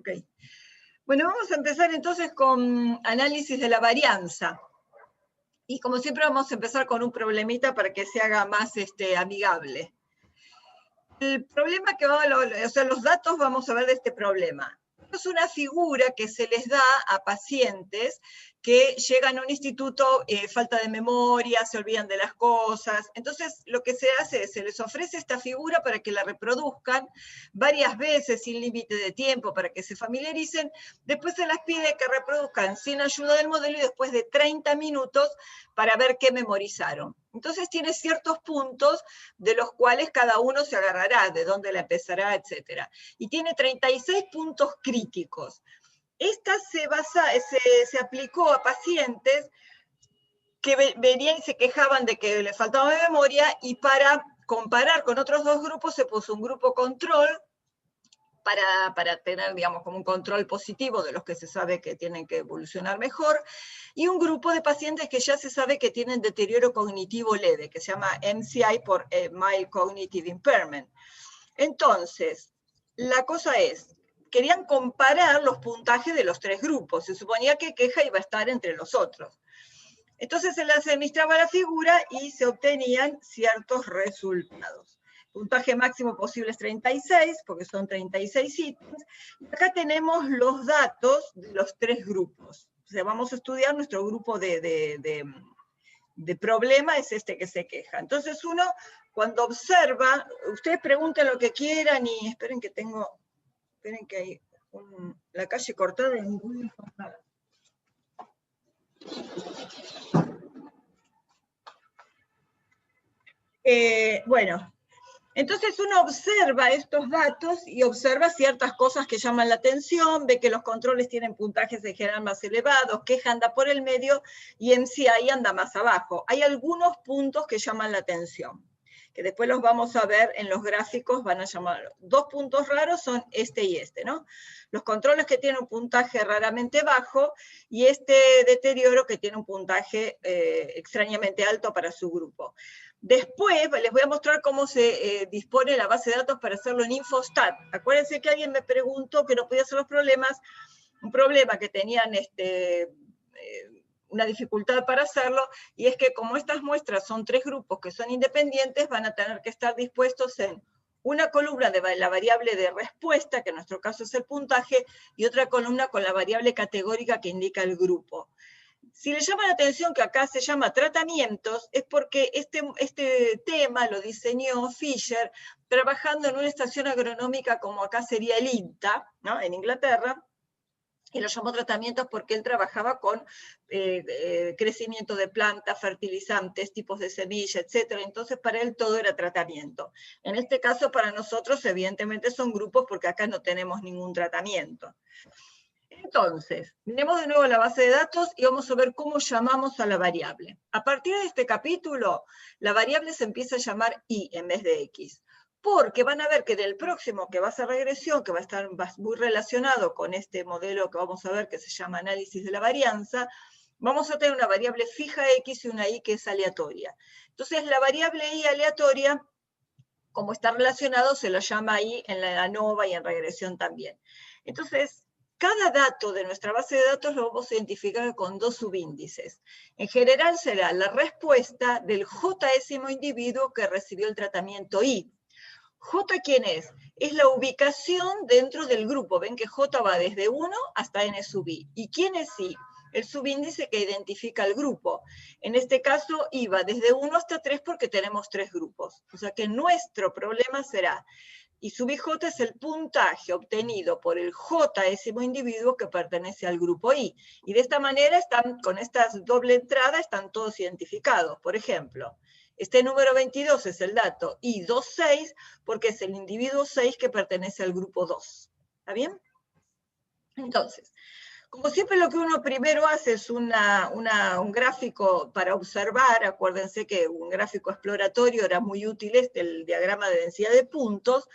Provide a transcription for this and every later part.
Ok. Bueno, vamos a empezar entonces con análisis de la varianza. Y como siempre vamos a empezar con un problemita para que se haga más amigable. El problema que va, o sea, los datos vamos a ver de este problema. Es una figura que se les da a pacientes que llegan a un instituto, falta de memoria, se olvidan de las cosas. Entonces, lo que se hace es, se les ofrece esta figura para que la reproduzcan varias veces sin límite de tiempo, para que se familiaricen. Después se las pide que reproduzcan sin ayuda del modelo y después de 30 minutos para ver qué memorizaron. Entonces tiene ciertos puntos de los cuales cada uno se agarrará, de dónde la empezará, etc. Y tiene 36 puntos críticos. Esta se aplicó a pacientes que venían y se quejaban de que les faltaba memoria, y para comparar con otros dos grupos se puso un grupo control para tener, digamos, como un control positivo de los que se sabe que tienen que evolucionar mejor, y un grupo de pacientes que ya se sabe que tienen deterioro cognitivo leve, que se llama MCI por Mild Cognitive Impairment. Entonces, la cosa es, querían comparar los puntajes de los tres grupos, se suponía que queja iba a estar entre los otros. Entonces se les administraba la figura y se obtenían ciertos resultados. Puntaje máximo posible es 36, porque son 36 ítems. Y acá tenemos los datos de los tres grupos. O sea, vamos a estudiar nuestro grupo de problema, es este que se queja. Entonces uno, cuando observa, ustedes pregunten lo que quieran y esperen que hay la calle cortada y ningún informado. Bueno, entonces uno observa estos datos y observa ciertas cosas que llaman la atención, ve que los controles tienen puntajes en general más elevados, queja anda por el medio y MCI anda más abajo. Hay algunos puntos que llaman la atención, que después los vamos a ver en los gráficos, van a llamar. Dos puntos raros son este y este, ¿no? Los controles que tienen un puntaje raramente bajo y este deterioro que tiene un puntaje extrañamente alto para su grupo. Después les voy a mostrar cómo se dispone la base de datos para hacerlo en Infostat. Acuérdense que alguien me preguntó que no podía hacer los problemas, un problema que tenían una dificultad para hacerlo, y es que como estas muestras son tres grupos que son independientes, van a tener que estar dispuestos en una columna de la variable de respuesta, que en nuestro caso es el puntaje, y otra columna con la variable categórica que indica el grupo. Si le llama la atención que acá se llama tratamientos, es porque este tema lo diseñó Fisher trabajando en una estación agronómica como acá sería el INTA, ¿no? En Inglaterra, y lo llamó tratamientos porque él trabajaba con crecimiento de plantas, fertilizantes, tipos de semilla, etc. Entonces para él todo era tratamiento. En este caso para nosotros evidentemente son grupos porque acá no tenemos ningún tratamiento. Entonces, miremos de nuevo la base de datos y vamos a ver cómo llamamos a la variable. A partir de este capítulo, la variable se empieza a llamar y en vez de x, porque van a ver que del próximo que va a ser regresión, que va a estar muy relacionado con este modelo que vamos a ver que se llama análisis de la varianza, vamos a tener una variable fija x y una y que es aleatoria. Entonces, la variable y aleatoria, como está relacionado, se lo llama y en la ANOVA y en regresión también. Entonces, cada dato de nuestra base de datos lo vamos a identificar con dos subíndices. En general será la respuesta del J-ésimo individuo que recibió el tratamiento I. ¿J quién es? Es la ubicación dentro del grupo. Ven que J va desde 1 hasta N sub I. ¿Y quién es I? El subíndice que identifica el grupo. En este caso, I va desde 1 hasta 3 porque tenemos 3 grupos. O sea que nuestro problema será y sub ij es el puntaje obtenido por el J-ésimo individuo que pertenece al grupo I. Y de esta manera, con esta doble entrada, están todos identificados. Por ejemplo, este número 22 es el dato I26 porque es el individuo 6 que pertenece al grupo 2. ¿Está bien? Entonces, como siempre lo que uno primero hace es un gráfico para observar. Acuérdense que un gráfico exploratorio era muy útil el diagrama de densidad de puntos.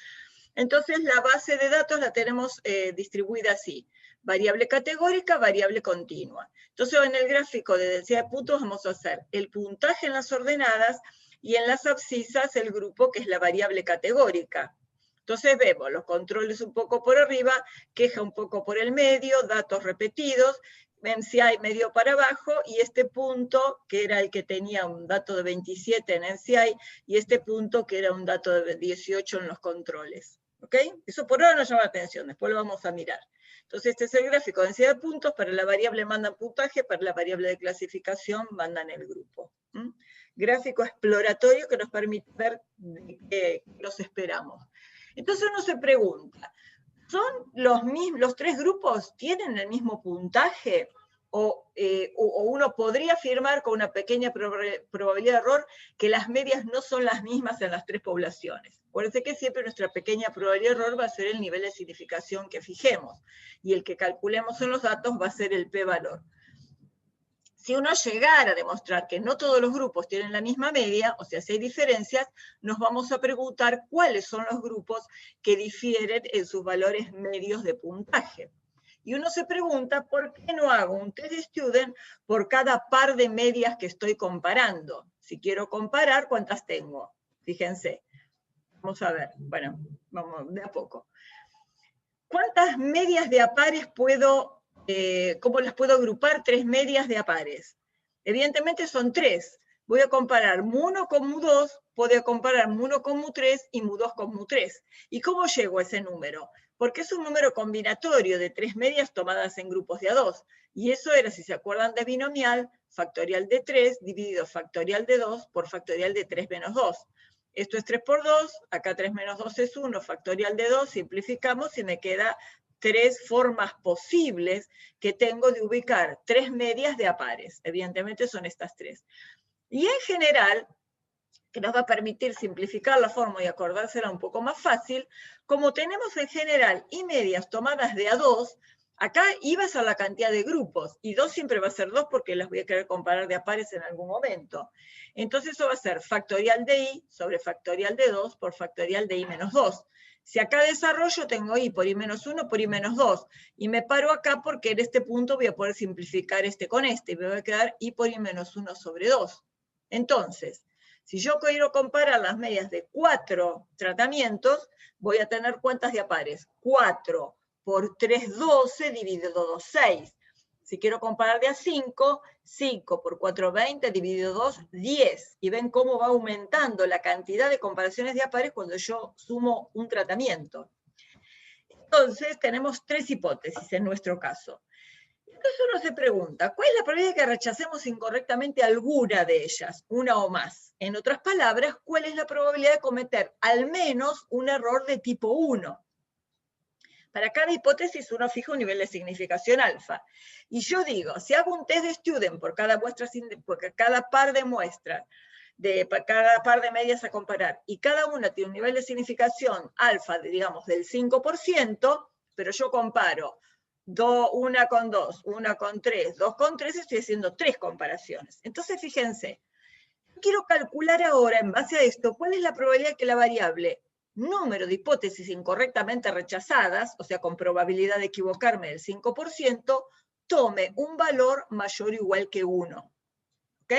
Entonces la base de datos la tenemos distribuida así: variable categórica, variable continua. Entonces en el gráfico de densidad de puntos vamos a hacer el puntaje en las ordenadas y en las abscisas el grupo que es la variable categórica. Entonces vemos los controles un poco por arriba, queja un poco por el medio, datos repetidos, MCI medio para abajo, y este punto, que era el que tenía un dato de 27 en MCI, y este punto que era un dato de 18 en los controles. ¿Ok? Eso por ahora nos llama la atención, después lo vamos a mirar. Entonces este es el gráfico de densidad de puntos, para la variable mandan puntaje, para la variable de clasificación mandan el grupo. Gráfico exploratorio que nos permite ver qué los esperamos. Entonces uno se pregunta, ¿son los tres grupos, tienen el mismo puntaje? O uno podría afirmar con una pequeña probabilidad de error que las medias no son las mismas en las tres poblaciones. Acuérdense que siempre nuestra pequeña probabilidad de error va a ser el nivel de significación que fijemos, y el que calculemos en los datos va a ser el p-valor. Si uno llegara a demostrar que no todos los grupos tienen la misma media, o sea, si hay diferencias, nos vamos a preguntar cuáles son los grupos que difieren en sus valores medios de puntaje. Y uno se pregunta, ¿por qué no hago un test de student por cada par de medias que estoy comparando? Si quiero comparar, ¿cuántas tengo? Fíjense. Vamos a ver. Bueno, vamos de a poco. ¿Cuántas medias de a pares puedo, cómo las puedo agrupar? Tres medias de a pares. Evidentemente son tres. Voy a comparar mu1 con mu2, puedo comparar mu1 con mu3 y mu2 con mu3. ¿Y cómo llego a ese número? Porque es un número combinatorio de tres medias tomadas en grupos de a2. Y eso era, si se acuerdan de binomial, factorial de 3 dividido factorial de 2 por factorial de 3 menos 2. Esto es 3 por 2, acá 3 menos 2 es 1, factorial de 2, simplificamos y me queda tres formas posibles que tengo de ubicar tres medias de a pares. Evidentemente son estas tres. Y en general, que nos va a permitir simplificar la forma y acordársela un poco más fácil, como tenemos en general y medias tomadas de a 2, acá I va a ser la cantidad de grupos, y 2 siempre va a ser 2 porque las voy a querer comparar de a pares en algún momento. Entonces eso va a ser factorial de I sobre factorial de 2 por factorial de I menos 2. Si acá desarrollo, tengo I por I menos 1 por I menos 2, y me paro acá porque en este punto voy a poder simplificar este con este, y me va a quedar I por I menos 1 sobre 2. Entonces, si yo quiero comparar las medias de 4 tratamientos, voy a tener ¿cuántas de a pares? 4 por 3, 12, dividido 2, 6. Si quiero comparar de a 5, 5 por 4, 20, dividido 2, 10. Y ven cómo va aumentando la cantidad de comparaciones de a pares cuando yo sumo un tratamiento. Entonces, tenemos tres hipótesis en nuestro caso. Entonces uno se pregunta, ¿cuál es la probabilidad de que rechacemos incorrectamente alguna de ellas, una o más? En otras palabras, ¿cuál es la probabilidad de cometer al menos un error de tipo 1? Para cada hipótesis uno fija un nivel de significación alfa. Y yo digo, si hago un test de student por cada par de muestras, cada par de medias a comparar, y cada una tiene un nivel de significación alfa, digamos, del 5%, pero yo comparo una con 2, una con 3, 2 con 3, estoy haciendo 3 comparaciones. Entonces, fíjense, quiero calcular ahora, en base a esto, cuál es la probabilidad de que la variable número de hipótesis incorrectamente rechazadas, o sea, con probabilidad de equivocarme del 5%, tome un valor mayor o igual que 1. ¿Ok?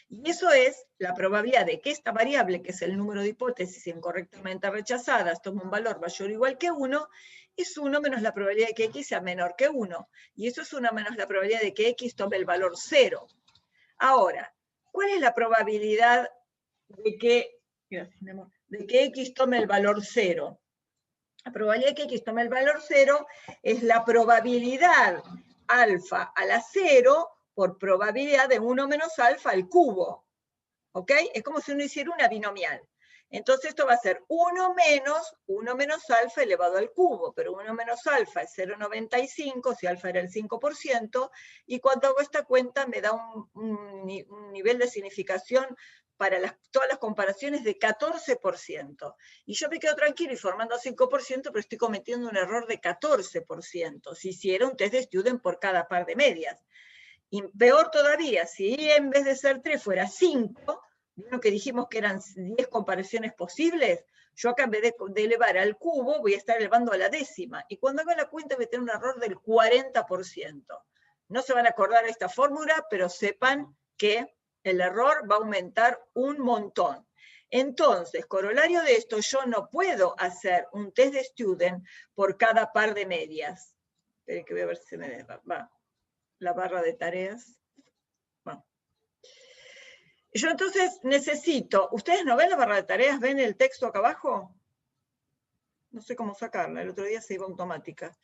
Y eso es la probabilidad de que esta variable, que es el número de hipótesis incorrectamente rechazadas, tome un valor mayor o igual que 1, es 1 menos la probabilidad de que x sea menor que 1. Y eso es 1 menos la probabilidad de que x tome el valor 0. Ahora, ¿cuál es la probabilidad de que x tome el valor 0? La probabilidad de que x tome el valor 0 es la probabilidad alfa a la 0 por probabilidad de 1 menos alfa al cubo. ¿Ok? Es como si uno hiciera una binomial. Entonces esto va a ser 1 menos alfa elevado al cubo, pero 1 menos alfa es 0,95, si alfa era el 5%, y cuando hago esta cuenta me da un nivel de significación para todas las comparaciones de 14%. Y yo me quedo tranquilo y formando 5%, pero estoy cometiendo un error de 14%, si hiciera un test de student por cada par de medias. Y peor todavía, si en vez de ser 3 fuera 5, lo que dijimos que eran 10 comparaciones posibles, yo acá en vez de elevar al cubo, voy a estar elevando a la décima. Y cuando haga la cuenta voy a tener un error del 40%. No se van a acordar de esta fórmula, pero sepan que el error va a aumentar un montón. Entonces, corolario de esto, yo no puedo hacer un test de student por cada par de medias. Esperen que voy a ver si se me va la barra de tareas. Bueno. Yo entonces necesito, ¿ustedes no ven la barra de tareas? ¿Ven el texto acá abajo? No sé cómo sacarla, el otro día se iba automática.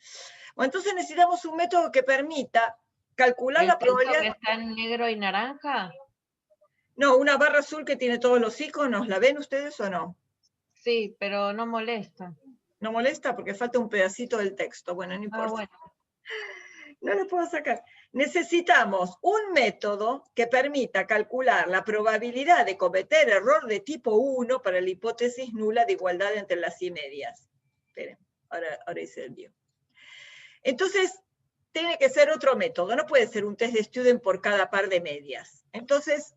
Bueno, entonces necesitamos un método que permita calcular la probabilidad. ¿El texto que está en negro y naranja? No, una barra azul que tiene todos los iconos, ¿la ven ustedes o no? Sí, pero no molesta. ¿No molesta? Porque falta un pedacito del texto. Bueno, no importa. Bueno. No lo puedo sacar. Necesitamos un método que permita calcular la probabilidad de cometer error de tipo 1 para la hipótesis nula de igualdad entre las y medias. Esperen, ahora hice el mío. Entonces, tiene que ser otro método. No puede ser un test de student por cada par de medias. Entonces,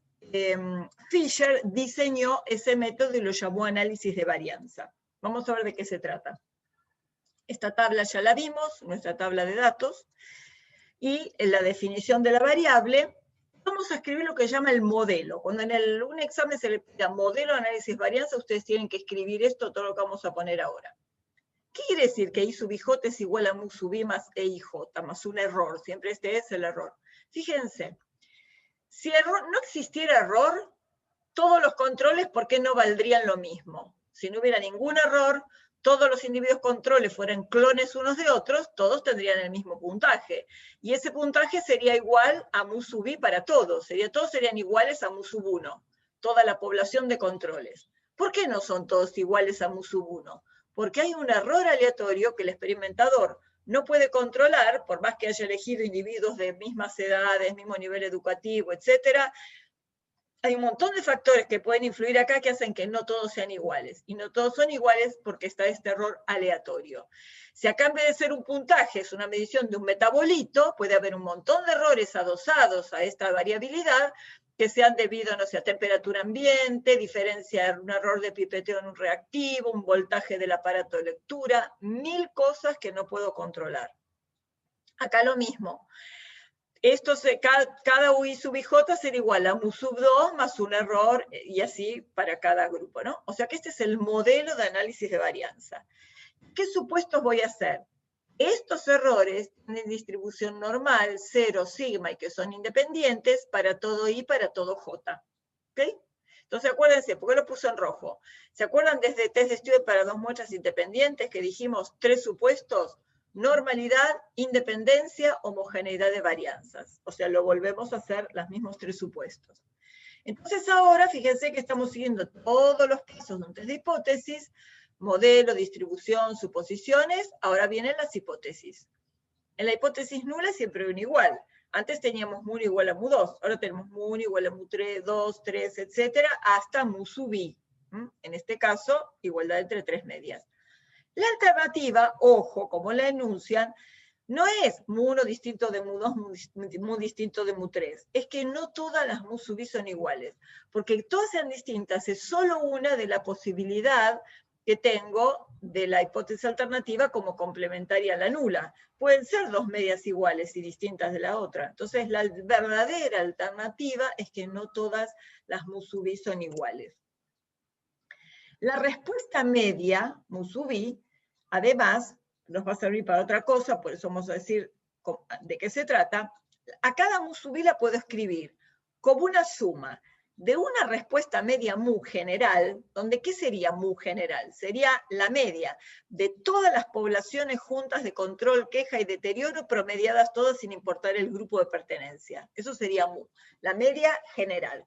Fisher diseñó ese método y lo llamó análisis de varianza. Vamos a ver de qué se trata. Esta tabla ya la vimos, nuestra tabla de datos. Y en la definición de la variable, vamos a escribir lo que se llama el modelo. Cuando en un examen se le pida modelo, análisis, varianza, ustedes tienen que escribir esto, todo lo que vamos a poner ahora. ¿Qué quiere decir que I sub IJ es igual a mu sub I más EIJ, más un error? Siempre este es el error. Fíjense, si no existiera error, todos los controles, ¿por qué no valdrían lo mismo? Si no hubiera ningún error, todos los individuos controles fueran clones unos de otros, todos tendrían el mismo puntaje. Y ese puntaje sería igual a mu sub I para todos. Todos serían iguales a mu sub 1, toda la población de controles. ¿Por qué no son todos iguales a mu sub 1? Porque hay un error aleatorio que el experimentador no puede controlar, por más que haya elegido individuos de mismas edades, mismo nivel educativo, etcétera. Hay un montón de factores que pueden influir acá que hacen que no todos sean iguales. Y no todos son iguales porque está este error aleatorio. Si acá en vez de ser un puntaje es una medición de un metabolito, puede haber un montón de errores adosados a esta variabilidad que sean debido, no sé, a temperatura ambiente, diferencia, un error de pipeteo en un reactivo, un voltaje del aparato de lectura, 1000 cosas que no puedo controlar. Acá lo mismo. Esto cada UI sub IJ será igual a mu sub 2 más un error, y así para cada grupo, ¿no? O sea que este es el modelo de análisis de varianza. ¿Qué supuestos voy a hacer? Estos errores tienen distribución normal, 0, sigma, y que son independientes para todo I, para todo J. ¿Ok? Entonces acuérdense, ¿por qué lo puse en rojo? ¿Se acuerdan desde test de estudio para dos muestras independientes que dijimos 3 supuestos? Normalidad, independencia, homogeneidad de varianzas. O sea, lo volvemos a hacer los mismos 3 supuestos. Entonces ahora, fíjense que estamos siguiendo todos los pasos de un test de hipótesis, modelo, distribución, suposiciones, ahora vienen las hipótesis. En la hipótesis nula siempre hay un igual. Antes teníamos mu igual a mu 2, ahora tenemos mu igual a mu 3, 2, 3, etcétera, hasta mu sub I. En este caso, igualdad entre 3 medias. La alternativa, ojo, como la enuncian, no es mu1 distinto de mu2, mu distinto de mu3. Es que no todas las mu sub I son iguales. Porque todas sean distintas es solo una de la posibilidad que tengo de la hipótesis alternativa como complementaria a la nula. Pueden ser dos medias iguales y distintas de la otra. Entonces, la verdadera alternativa es que no todas las mu sub I son iguales. La respuesta media, mu sub I, además, nos va a servir para otra cosa, por eso vamos a decir de qué se trata. A cada mu sub I la puedo escribir como una suma de una respuesta media mu general, donde ¿qué sería mu general? Sería la media de todas las poblaciones juntas de control, queja y deterioro, promediadas todas sin importar el grupo de pertenencia. Eso sería mu, la media general.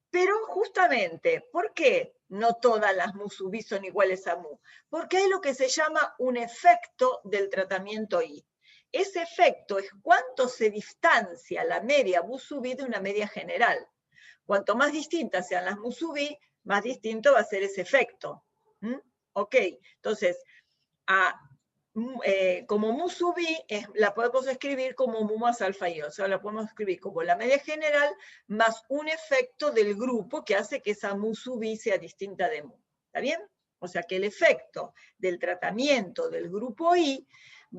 Pero justamente, ¿por qué no todas las mu sub I son iguales a mu? Porque hay lo que se llama un efecto del tratamiento I. Ese efecto es cuánto se distancia la media mu sub I de una media general. Cuanto más distintas sean las mu sub I, más distinto va a ser ese efecto. Ok, entonces, como mu sub I la podemos escribir como mu más alfa I, o sea, la podemos escribir como la media general más un efecto del grupo que hace que esa mu sub I sea distinta de mu. ¿Está bien? O sea que el efecto del tratamiento del grupo I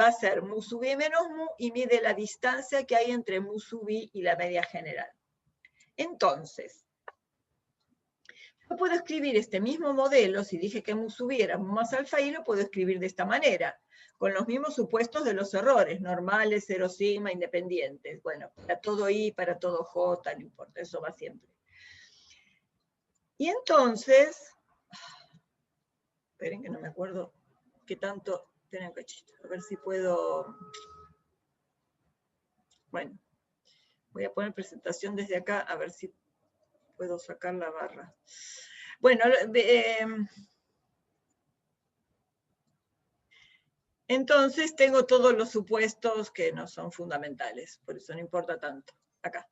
va a ser mu sub I menos mu y mide la distancia que hay entre mu sub I y la media general. Entonces, Yo puedo escribir este mismo modelo, si dije que mu sub i era mu más alfa i, lo puedo escribir de esta manera, con los mismos supuestos de los errores, normales, cero sigma, independientes. Bueno, para todo i, para todo j, no importa, eso va siempre. Y entonces, esperen que no me acuerdo qué tanto, esperen un cachito, a ver si puedo, bueno, voy a poner presentación desde acá, a ver si puedo sacar la barra. Bueno, entonces tengo todos los supuestos que no son fundamentales, por eso no importa tanto. Acá.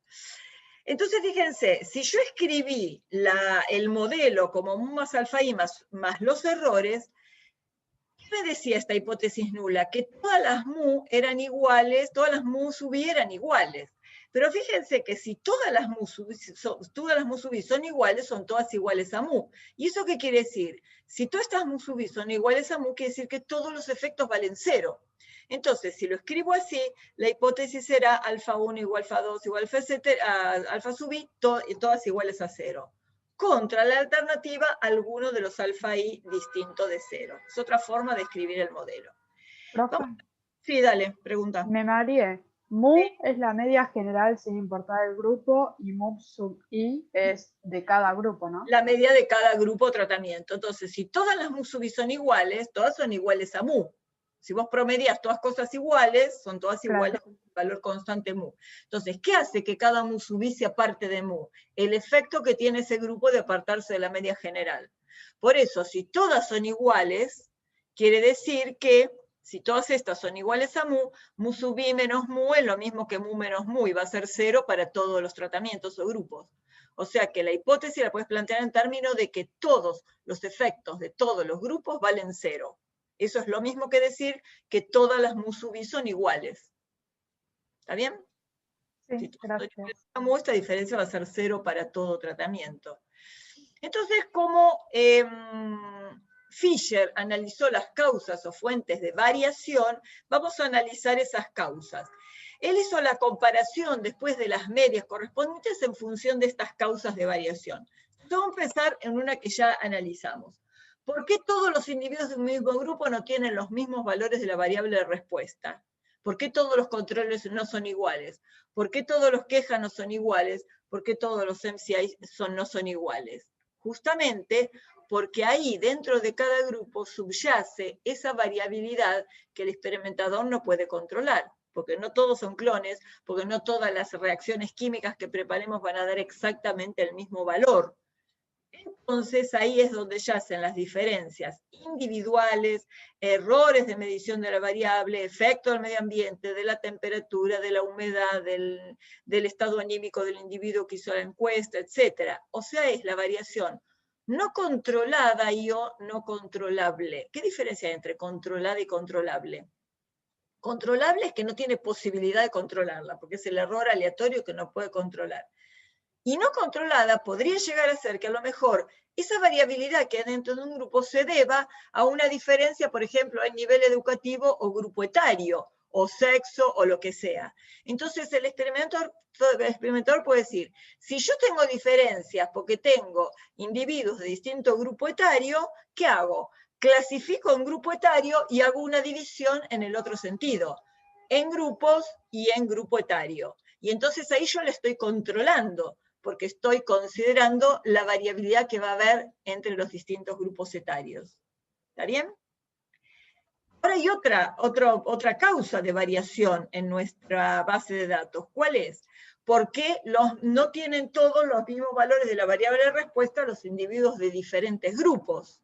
Entonces fíjense, si yo escribí el modelo como mu más alfa i más los errores, ¿qué me decía esta hipótesis nula? Que todas las mu eran iguales, todas las mu sub i eran iguales. Pero fíjense que si todas las mu sub i son iguales, son todas iguales a mu. ¿Y eso qué quiere decir? Si todas estas mu sub i son iguales a mu, quiere decir que todos los efectos valen cero. Entonces, si lo escribo así, la hipótesis será alfa 1 igual alfa 2 igual alfa sub i, todas iguales a cero. Contra la alternativa, alguno de los alfa i distinto de cero. Es otra forma de escribir el modelo. Profe, sí, dale, pregunta. me mareé. Mu ¿Sí? es la media general sin importar el grupo y mu sub i es de cada grupo, ¿no? La media de cada grupo o tratamiento. Entonces, si todas las mu sub i son iguales, todas son iguales a mu. Si vos promedias todas cosas iguales, son todas iguales con el valor constante mu. Entonces, ¿qué hace que cada mu sub i se aparte de mu? El efecto que tiene ese grupo de apartarse de la media general. Por eso, si todas son iguales, quiere decir que si todas estas son iguales a mu sub i menos mu es lo mismo que mu menos mu, y va a ser cero para todos los tratamientos o grupos. O sea que la hipótesis la puedes plantear en términos de que todos los efectos de todos los grupos valen cero. Eso es lo mismo que decir que todas las mu sub i son iguales. ¿Está bien? Sí, si gracias. esta diferencia va a ser cero para todo tratamiento. Entonces, como Fisher analizó las causas o fuentes de variación, vamos a analizar esas causas. Él hizo la comparación después de las medias correspondientes en función de estas causas de variación. Entonces, vamos a empezar en una que ya analizamos. ¿Por qué todos los individuos de un mismo grupo no tienen los mismos valores de la variable de respuesta? ¿Por qué todos los controles no son iguales? ¿Por qué todos los quejas no son iguales? ¿Por qué todos los MCI no son iguales? Justamente porque ahí, dentro de cada grupo, subyace esa variabilidad que el experimentador no puede controlar, porque no todos son clones, porque no todas las reacciones químicas que preparemos van a dar exactamente el mismo valor. Entonces ahí es donde yacen las diferencias individuales, errores de medición de la variable, efecto del medio ambiente, de la temperatura, de la humedad, del estado anímico del individuo que hizo la encuesta, etc. O sea, es la variación no controlada y o no controlable. ¿Qué diferencia hay entre controlada y controlable? Controlable es que no tiene posibilidad de controlarla, porque es el error aleatorio que no puede controlar. Y no controlada podría llegar a ser que a lo mejor esa variabilidad que hay dentro de un grupo se deba a una diferencia, por ejemplo, en nivel educativo o grupo etario, o sexo, o lo que sea. Entonces el experimentador puede decir, si yo tengo diferencias porque tengo individuos de distinto grupo etario, ¿qué hago? Clasifico en grupo etario y hago una división en el otro sentido, en grupos y en grupo etario. Y entonces ahí yo le estoy controlando, porque estoy considerando la variabilidad que va a haber entre los distintos grupos etarios. ¿Está bien? Ahora hay otra causa de variación en nuestra base de datos. ¿Cuál es? ¿Por qué no tienen todos los mismos valores de la variable de respuesta los individuos de diferentes grupos?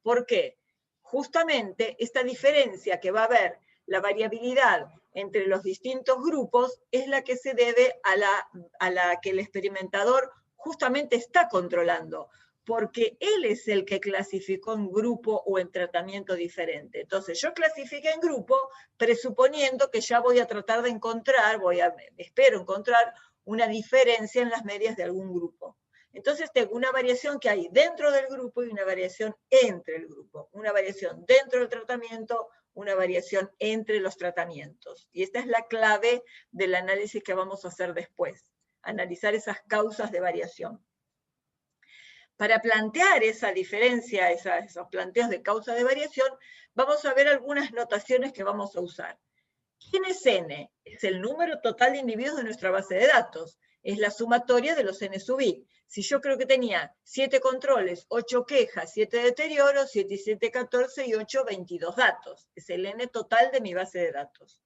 ¿Por qué? Justamente esta diferencia que va a haber, la variabilidad entre los distintos grupos, es la que se debe a la que el experimentador justamente está controlando, porque él es el que clasificó en grupo o en tratamiento diferente. Entonces yo clasifiqué en grupo presuponiendo que ya voy a tratar de encontrar, espero encontrar una diferencia en las medias de algún grupo. Entonces tengo una variación que hay dentro del grupo y una variación entre el grupo. Una variación dentro del tratamiento, una variación entre los tratamientos. Y esta es la clave del análisis que vamos a hacer después. Analizar esas causas de variación. Para plantear esa diferencia, esos planteos de causa de variación, vamos a ver algunas notaciones que vamos a usar. ¿Quién es n? Es el número total de individuos de nuestra base de datos. Es la sumatoria de los n sub i. Si yo creo que tenía 7 controles, 8 quejas, 7 deterioros, 7 y 7, 14 y 8, 22 datos. Es el n total de mi base de datos.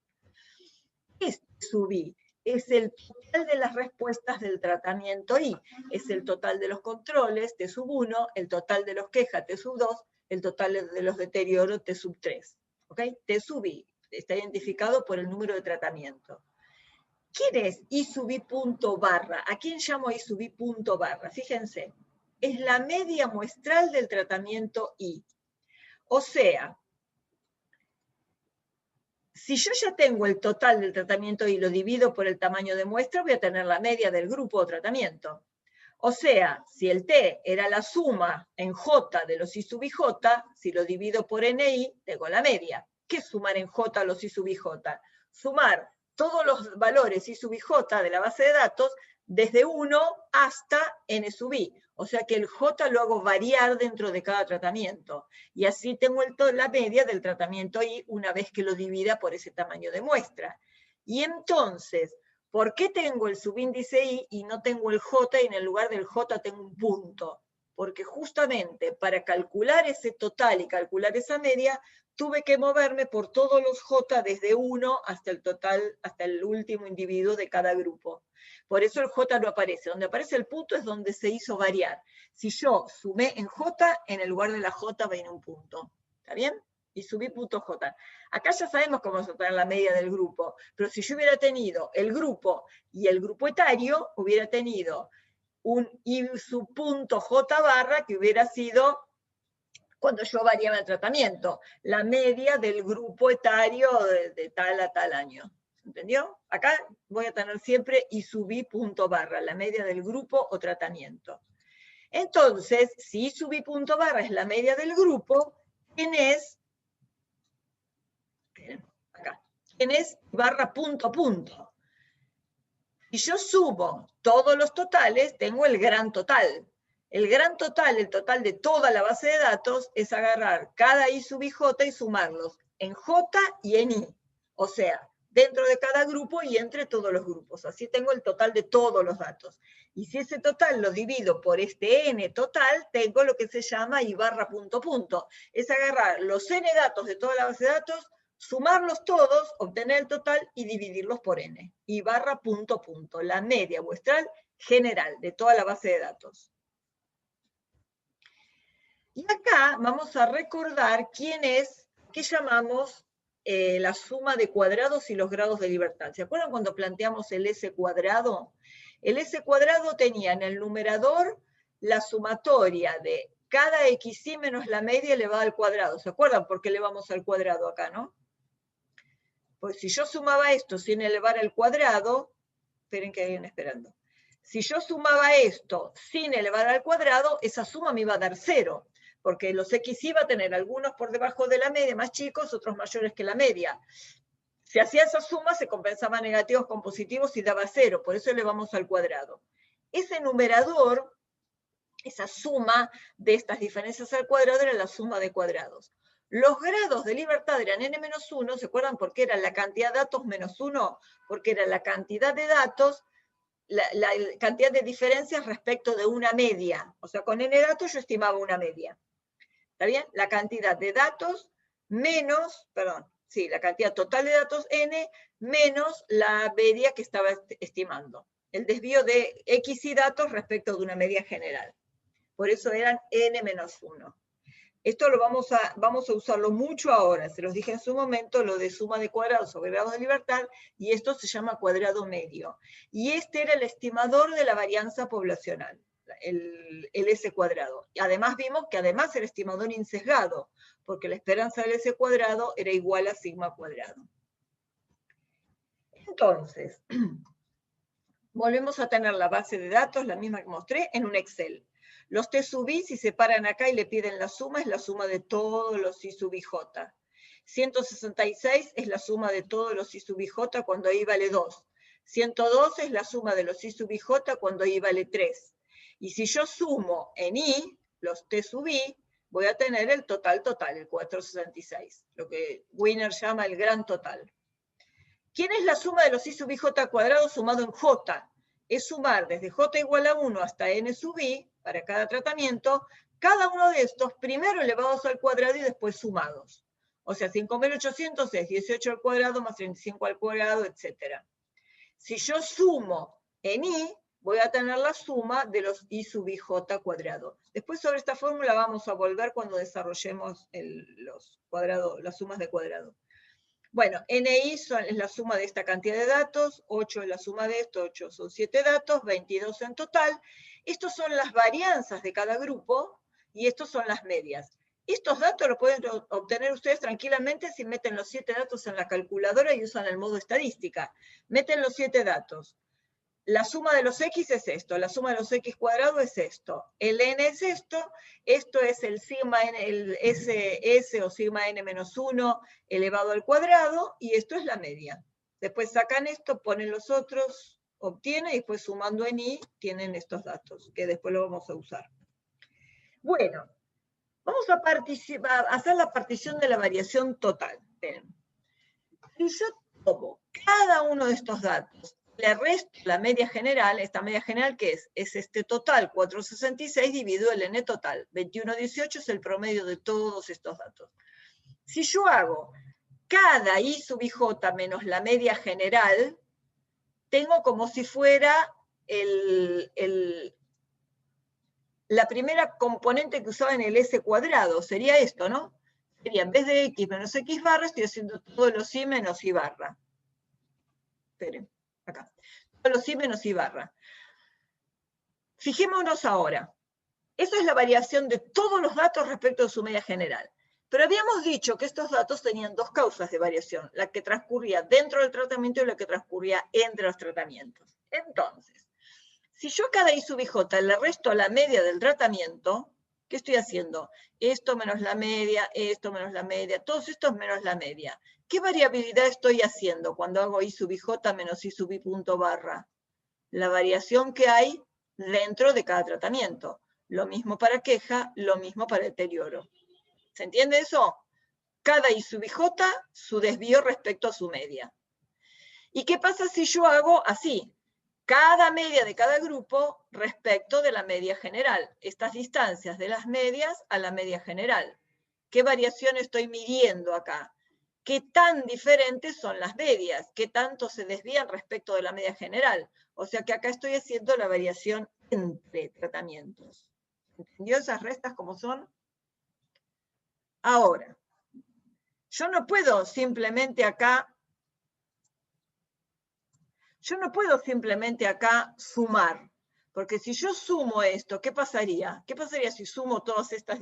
Este sub i es el total de las respuestas del tratamiento i. Es el total de los controles, t sub 1, el total de los quejas, t sub 2, el total de los deterioros, t sub 3. ¿Ok? T sub i está identificado por el número de tratamiento. ¿Quién es I sub i punto barra? ¿A quién llamo I sub i punto barra? Fíjense, es la media muestral del tratamiento I. O sea, si yo ya tengo el total del tratamiento I y lo divido por el tamaño de muestra, voy a tener la media del grupo o tratamiento. O sea, si el T era la suma en J de los I sub i J, si lo divido por NI, tengo la media. ¿Qué es sumar en J los I sub i J? Sumar todos los valores I sub i J de la base de datos desde 1 hasta N sub i. O sea que el J lo hago variar dentro de cada tratamiento. Y así tengo la media del tratamiento I una vez que lo divida por ese tamaño de muestra. Y entonces, ¿por qué tengo el subíndice I y no tengo el J y en el lugar del J tengo un punto? Porque justamente para calcular ese total y calcular esa media, tuve que moverme por todos los J desde 1 hasta el total, hasta el último individuo de cada grupo. Por eso el J no aparece. Donde aparece el punto es donde se hizo variar. Si yo sumé en J, en el lugar de la J viene un punto. ¿Está bien? Y subí punto J. Acá ya sabemos cómo vamos a obtener la media del grupo, pero si yo hubiera tenido el grupo y el grupo etario, hubiera tenido un I sub punto J barra que hubiera sido cuando yo variaba el tratamiento, la media del grupo etario de tal a tal año. ¿Entendió? Acá voy a tener siempre I sub i punto barra, la media del grupo o tratamiento. Entonces, si I sub i punto barra es la media del grupo, ¿quién es? Acá. ¿Quién es barra punto punto? Si yo sumo todos los totales, tengo el gran total. El gran total, el total de toda la base de datos, es agarrar cada I sub i J y sumarlos en J y en I. O sea, dentro de cada grupo y entre todos los grupos. Así tengo el total de todos los datos. Y si ese total lo divido por este N total, tengo lo que se llama I barra punto punto. Es agarrar los N datos de toda la base de datos, sumarlos todos, obtener el total y dividirlos por N. I barra punto punto, la media muestral general de toda la base de datos. Y acá vamos a recordar quién es, qué llamamos la suma de cuadrados y los grados de libertad. ¿Se acuerdan cuando planteamos el S cuadrado? El S cuadrado tenía en el numerador la sumatoria de cada xy menos la media elevada al cuadrado. ¿Se acuerdan por qué elevamos al cuadrado acá, no? Pues si yo sumaba esto sin elevar al cuadrado, esperen que hay alguien esperando. Si yo sumaba esto sin elevar al cuadrado, esa suma me iba a dar 0. Porque los x iba a tener algunos por debajo de la media, más chicos, otros mayores que la media. Si hacía esa suma, se compensaban negativos con positivos y daba 0, por eso elevamos al cuadrado. Ese numerador, esa suma de estas diferencias al cuadrado, era la suma de cuadrados. Los grados de libertad eran n-1, ¿se acuerdan por qué era la cantidad de datos menos 1? Porque era la cantidad de datos, la cantidad de diferencias respecto de una media. O sea, con n datos yo estimaba una media. ¿Está bien? La cantidad de datos menos, la cantidad total de datos n menos la media que estaba estimando. El desvío de x y datos respecto de una media general. Por eso eran n-1. Esto lo vamos a usarlo mucho ahora. Se los dije en su momento, lo de suma de cuadrados sobre grados de libertad, y esto se llama cuadrado medio. Y este era el estimador de la varianza poblacional. El S cuadrado. Y además vimos que además era estimador insesgado, porque la esperanza del S cuadrado era igual a sigma cuadrado. Entonces, volvemos a tener la base de datos, la misma que mostré, en un Excel. Los T sub i, si se paran acá y le piden la suma, es la suma de todos los I sub i J. 166 es la suma de todos los I sub i J cuando I vale 2. 102 es la suma de los I sub i J cuando I vale 3. Y si yo sumo en I, los T sub I, voy a tener el total, el 466, lo que Wiener llama el gran total. ¿Quién es la suma de los I sub I j cuadrado sumado en J? Es sumar desde J igual a 1 hasta N sub I, para cada tratamiento, cada uno de estos primero elevados al cuadrado y después sumados. O sea, 5.800 es 18 al cuadrado más 35 al cuadrado, etc. Si yo sumo en I, voy a tener la suma de los I sub I j cuadrado. Después sobre esta fórmula vamos a volver cuando desarrollemos las sumas de cuadrado. Bueno, NI es la suma de esta cantidad de datos, 8 es la suma de esto, 8 son 7 datos, 22 en total. Estos son las varianzas de cada grupo y estos son las medias. Estos datos los pueden obtener ustedes tranquilamente si meten los 7 datos en la calculadora y usan el modo estadística. Meten los 7 datos. La suma de los x es esto, la suma de los x cuadrado es esto, el n es esto es el sigma n, el s o sigma n menos 1 elevado al cuadrado, y esto es la media. Después sacan esto, ponen los otros, obtienen, y después sumando en i, tienen estos datos, que después lo vamos a usar. Bueno, vamos a hacer la partición de la variación total. Miren. Si yo tomo cada uno de estos datos, le resto la media general, esta media general, ¿qué es? Es este total, 466, dividido el n total. 21,18 es el promedio de todos estos datos. Si yo hago cada i sub i j menos la media general, tengo como si fuera la primera componente que usaba en el s cuadrado. Sería esto, ¿no? Sería, en vez de x menos x barra, estoy haciendo todos los i menos i barra. Esperen. Acá. Todos los i menos i barra. Fijémonos ahora. Esa es la variación de todos los datos respecto de su media general. Pero habíamos dicho que estos datos tenían dos causas de variación, la que transcurría dentro del tratamiento y la que transcurría entre los tratamientos. Entonces, si yo a cada i sub i j le resto la media del tratamiento, ¿qué estoy haciendo? Esto menos la media, todos estos menos la media. ¿Qué variabilidad estoy haciendo cuando hago i sub i j menos i sub i punto barra? La variación que hay dentro de cada tratamiento. Lo mismo para queja, lo mismo para deterioro. ¿Se entiende eso? Cada i sub i j, su desvío respecto a su media. ¿Y qué pasa si yo hago así? Cada media de cada grupo respecto de la media general. Estas distancias de las medias a la media general. ¿Qué variación estoy midiendo acá? ¿Qué tan diferentes son las medias? ¿Qué tanto se desvían respecto de la media general? O sea que acá estoy haciendo la variación entre tratamientos. ¿Entendió esas restas cómo son? Ahora, yo no puedo simplemente acá sumar, porque si yo sumo esto, ¿qué pasaría? ¿Qué pasaría si sumo todos estos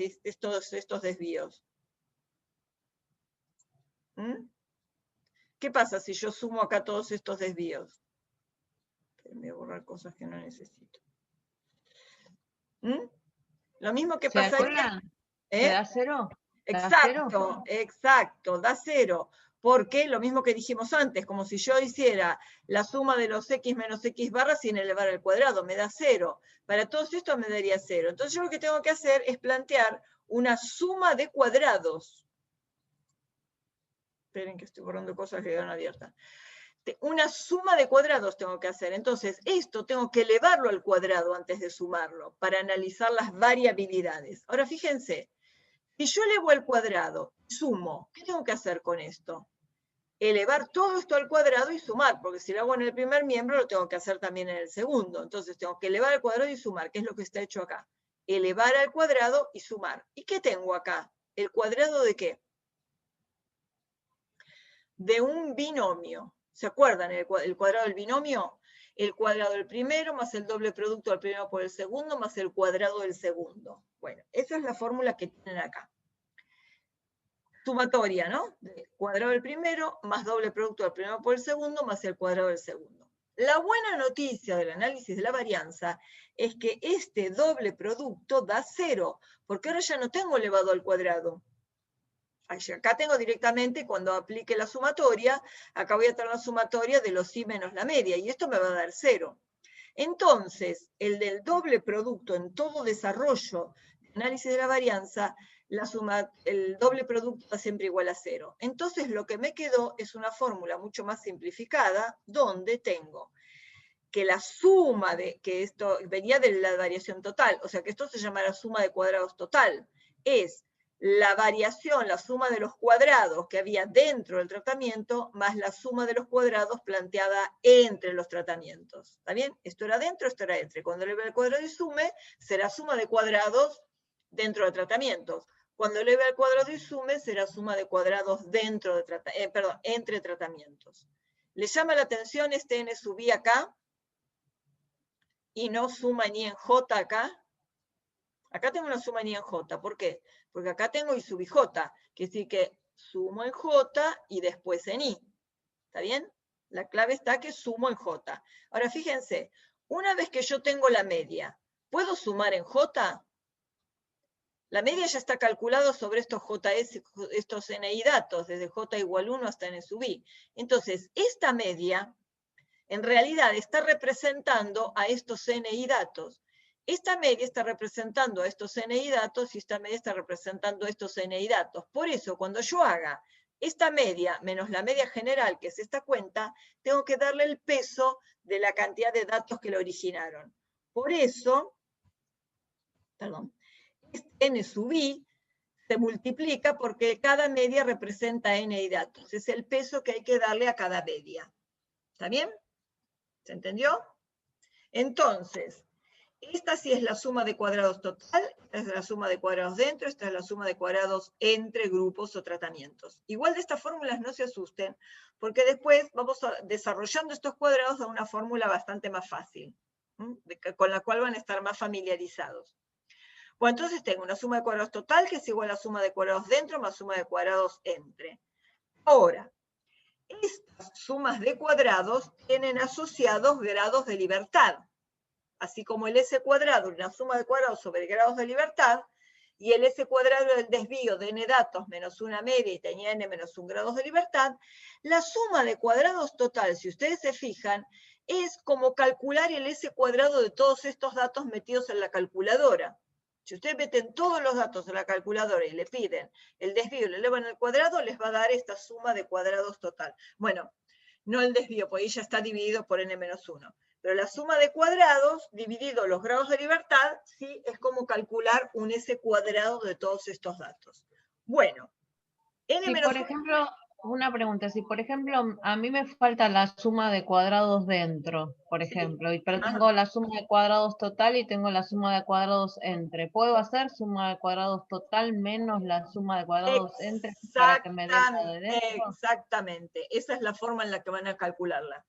desvíos? ¿Qué pasa si yo sumo acá todos estos desvíos? Voy a borrar cosas que no necesito. Lo mismo que pasaría... ¿Te da cero? Exacto, da cero. Porque lo mismo que dijimos antes, como si yo hiciera la suma de los x menos x barra sin elevar al cuadrado, me da cero. Para todos estos me daría cero. Entonces yo lo que tengo que hacer es plantear una suma de cuadrados. Esperen que estoy borrando cosas que quedaron abiertas. Una suma de cuadrados tengo que hacer. Entonces, esto tengo que elevarlo al cuadrado antes de sumarlo, para analizar las variabilidades. Ahora, fíjense, si yo elevo al cuadrado y sumo, ¿qué tengo que hacer con esto? Elevar todo esto al cuadrado y sumar, porque si lo hago en el primer miembro, lo tengo que hacer también en el segundo. Entonces, tengo que elevar al cuadrado y sumar, que es lo que está hecho acá. Elevar al cuadrado y sumar. ¿Y qué tengo acá? ¿El cuadrado de qué? De un binomio. ¿Se acuerdan el cuadrado del binomio? El cuadrado del primero más el doble producto del primero por el segundo más el cuadrado del segundo. Bueno, esa es la fórmula que tienen acá. Sumatoria, ¿no? El cuadrado del primero más doble producto del primero por el segundo más el cuadrado del segundo. La buena noticia del análisis de la varianza es que este doble producto da cero, porque ahora ya no tengo elevado al cuadrado. Acá tengo directamente, cuando aplique la sumatoria, acá voy a tener la sumatoria de los i menos la media, y esto me va a dar cero. Entonces, el del doble producto en todo desarrollo de análisis de la varianza, el doble producto da siempre igual a 0. Entonces, lo que me quedó es una fórmula mucho más simplificada, donde tengo que la suma que esto venía de la variación total, o sea que esto se llama la suma de cuadrados total, es la variación, la suma de los cuadrados que había dentro del tratamiento, más la suma de los cuadrados planteada entre los tratamientos. ¿Está bien? Esto era dentro, esto era entre. Cuando eleve al cuadrado y sume, será suma de cuadrados dentro de tratamientos. Cuando eleve al cuadrado y sume, será suma de cuadrados dentro de entre tratamientos. ¿Le llama la atención este n sub i acá? Y no suma ni en j acá. Acá tengo una suma ni en j. ¿Por qué? Porque acá tengo i sub i j. Quiere decir que sumo en j y después en i. ¿Está bien? La clave está que sumo en j. Ahora fíjense, una vez que yo tengo la media, ¿puedo sumar en j? La media ya está calculada sobre estos JS, estos NI datos, desde j igual 1 hasta n sub i. Entonces, esta media en realidad está representando a estos NI datos. Esta media está representando a estos NI datos y esta media está representando a estos NI datos. Por eso, cuando yo haga esta media menos la media general, que es esta cuenta, tengo que darle el peso de la cantidad de datos que la originaron. Por eso, este n sub i se multiplica porque cada media representa NI datos. Es el peso que hay que darle a cada media. ¿Está bien? ¿Se entendió? Entonces, esta sí es la suma de cuadrados total, esta es la suma de cuadrados dentro, esta es la suma de cuadrados entre grupos o tratamientos. Igual de estas fórmulas no se asusten, porque después vamos desarrollando estos cuadrados a una fórmula bastante más fácil, con la cual van a estar más familiarizados. Bueno, entonces tengo una suma de cuadrados total que es igual a la suma de cuadrados dentro más suma de cuadrados entre. Ahora, estas sumas de cuadrados tienen asociados grados de libertad. Así como el S cuadrado, una suma de cuadrados sobre grados de libertad, y el S cuadrado del desvío de n datos menos una media y tenía n menos 1 grados de libertad, la suma de cuadrados total, si ustedes se fijan, es como calcular el S cuadrado de todos estos datos metidos en la calculadora. Si ustedes meten todos los datos en la calculadora y le piden el desvío y le elevan al cuadrado, les va a dar esta suma de cuadrados total. Bueno, no el desvío, porque ahí ya está dividido por n menos 1. Pero la suma de cuadrados, dividido los grados de libertad, sí es como calcular un S cuadrado de todos estos datos. Bueno, Si por ejemplo, una pregunta, si por ejemplo a mí me falta la suma de cuadrados dentro, por ejemplo, pero tengo la suma de cuadrados total y tengo la suma de cuadrados entre, ¿puedo hacer suma de cuadrados total menos la suma de cuadrados entre para que me dé la de dentro? Exactamente, esa es la forma en la que van a calcularla.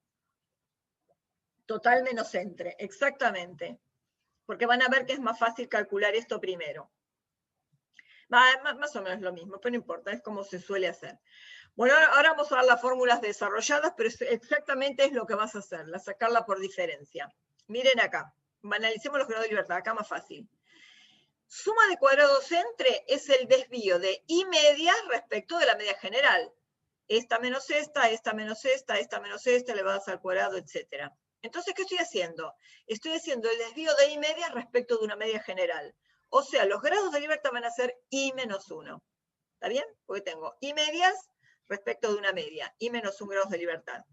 Total menos entre, exactamente. Porque van a ver que es más fácil calcular esto primero. Más o menos lo mismo, pero no importa, es como se suele hacer. Bueno, ahora vamos a ver las fórmulas desarrolladas, pero exactamente es lo que vas a hacer, sacarla por diferencia. Miren acá, analicemos los grados de libertad, acá más fácil. Suma de cuadrados entre es el desvío de i medias respecto de la media general. Esta menos esta, esta menos esta, esta menos esta, elevadas al cuadrado, etc. Entonces, ¿qué estoy haciendo? Estoy haciendo el desvío de i medias respecto de una media general. O sea, los grados de libertad van a ser i menos 1. ¿Está bien? Porque tengo i medias respecto de una media, i menos 1 grados de libertad.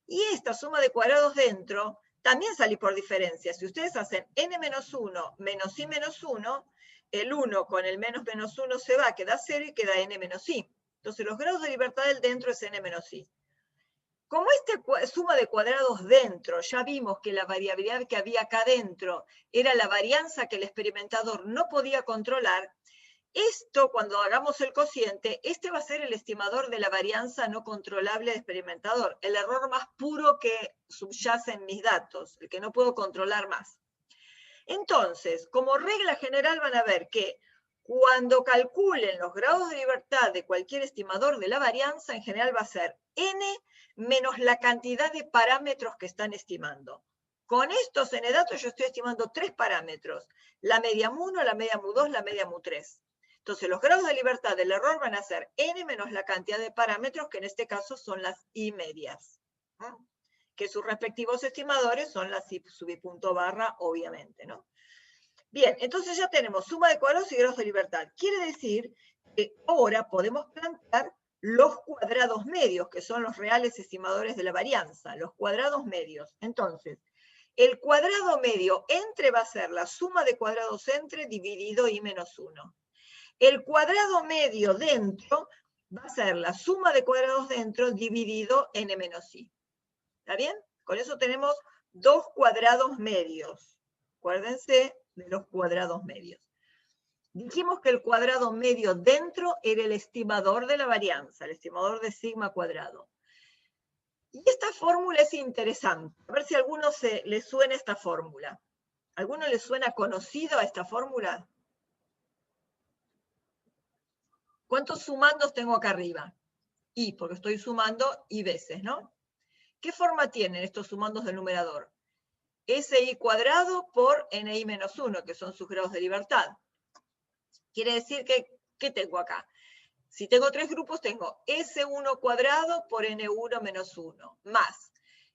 Y esta suma de cuadrados dentro también sale por diferencia. Si ustedes hacen n menos 1 menos i menos 1, el 1 con el menos 1 se va, queda 0 y queda n menos i. Entonces los grados de libertad del dentro es n menos i. Como esta suma de cuadrados dentro, ya vimos que la variabilidad que había acá dentro era la varianza que el experimentador no podía controlar, esto, cuando hagamos el cociente, este va a ser el estimador de la varianza no controlable del experimentador, el error más puro que subyace en mis datos, el que no puedo controlar más. Entonces, como regla general van a ver que cuando calculen los grados de libertad de cualquier estimador de la varianza, en general va a ser n menos la cantidad de parámetros que están estimando. Con estos n datos yo estoy estimando 3 parámetros, la media mu1, la media mu2, la media mu3. Entonces los grados de libertad del error van a ser n menos la cantidad de parámetros, que en este caso son las i medias. que sus respectivos estimadores son la sub I punto barra, obviamente, ¿no? Bien, entonces ya tenemos suma de cuadrados y grados de libertad. Quiere decir que ahora podemos plantear los cuadrados medios, que son los reales estimadores de la varianza, los cuadrados medios. Entonces, el cuadrado medio entre va a ser la suma de cuadrados entre dividido I menos 1. El cuadrado medio dentro va a ser la suma de cuadrados dentro dividido N menos I. ¿Está bien? Con eso tenemos dos cuadrados medios. Acuérdense de los cuadrados medios. Dijimos que el cuadrado medio dentro era el estimador de la varianza, el estimador de sigma cuadrado. Y esta fórmula es interesante. A ver si a alguno le suena esta fórmula. ¿A alguno le suena conocido a esta fórmula? ¿Cuántos sumandos tengo acá arriba? I, porque estoy sumando I veces, ¿no? ¿Qué forma tienen estos sumandos del numerador? SI cuadrado por NI menos 1, que son sus grados de libertad. Quiere decir que, ¿qué tengo acá? Si tengo tres grupos, tengo S1 cuadrado por N1 menos 1, más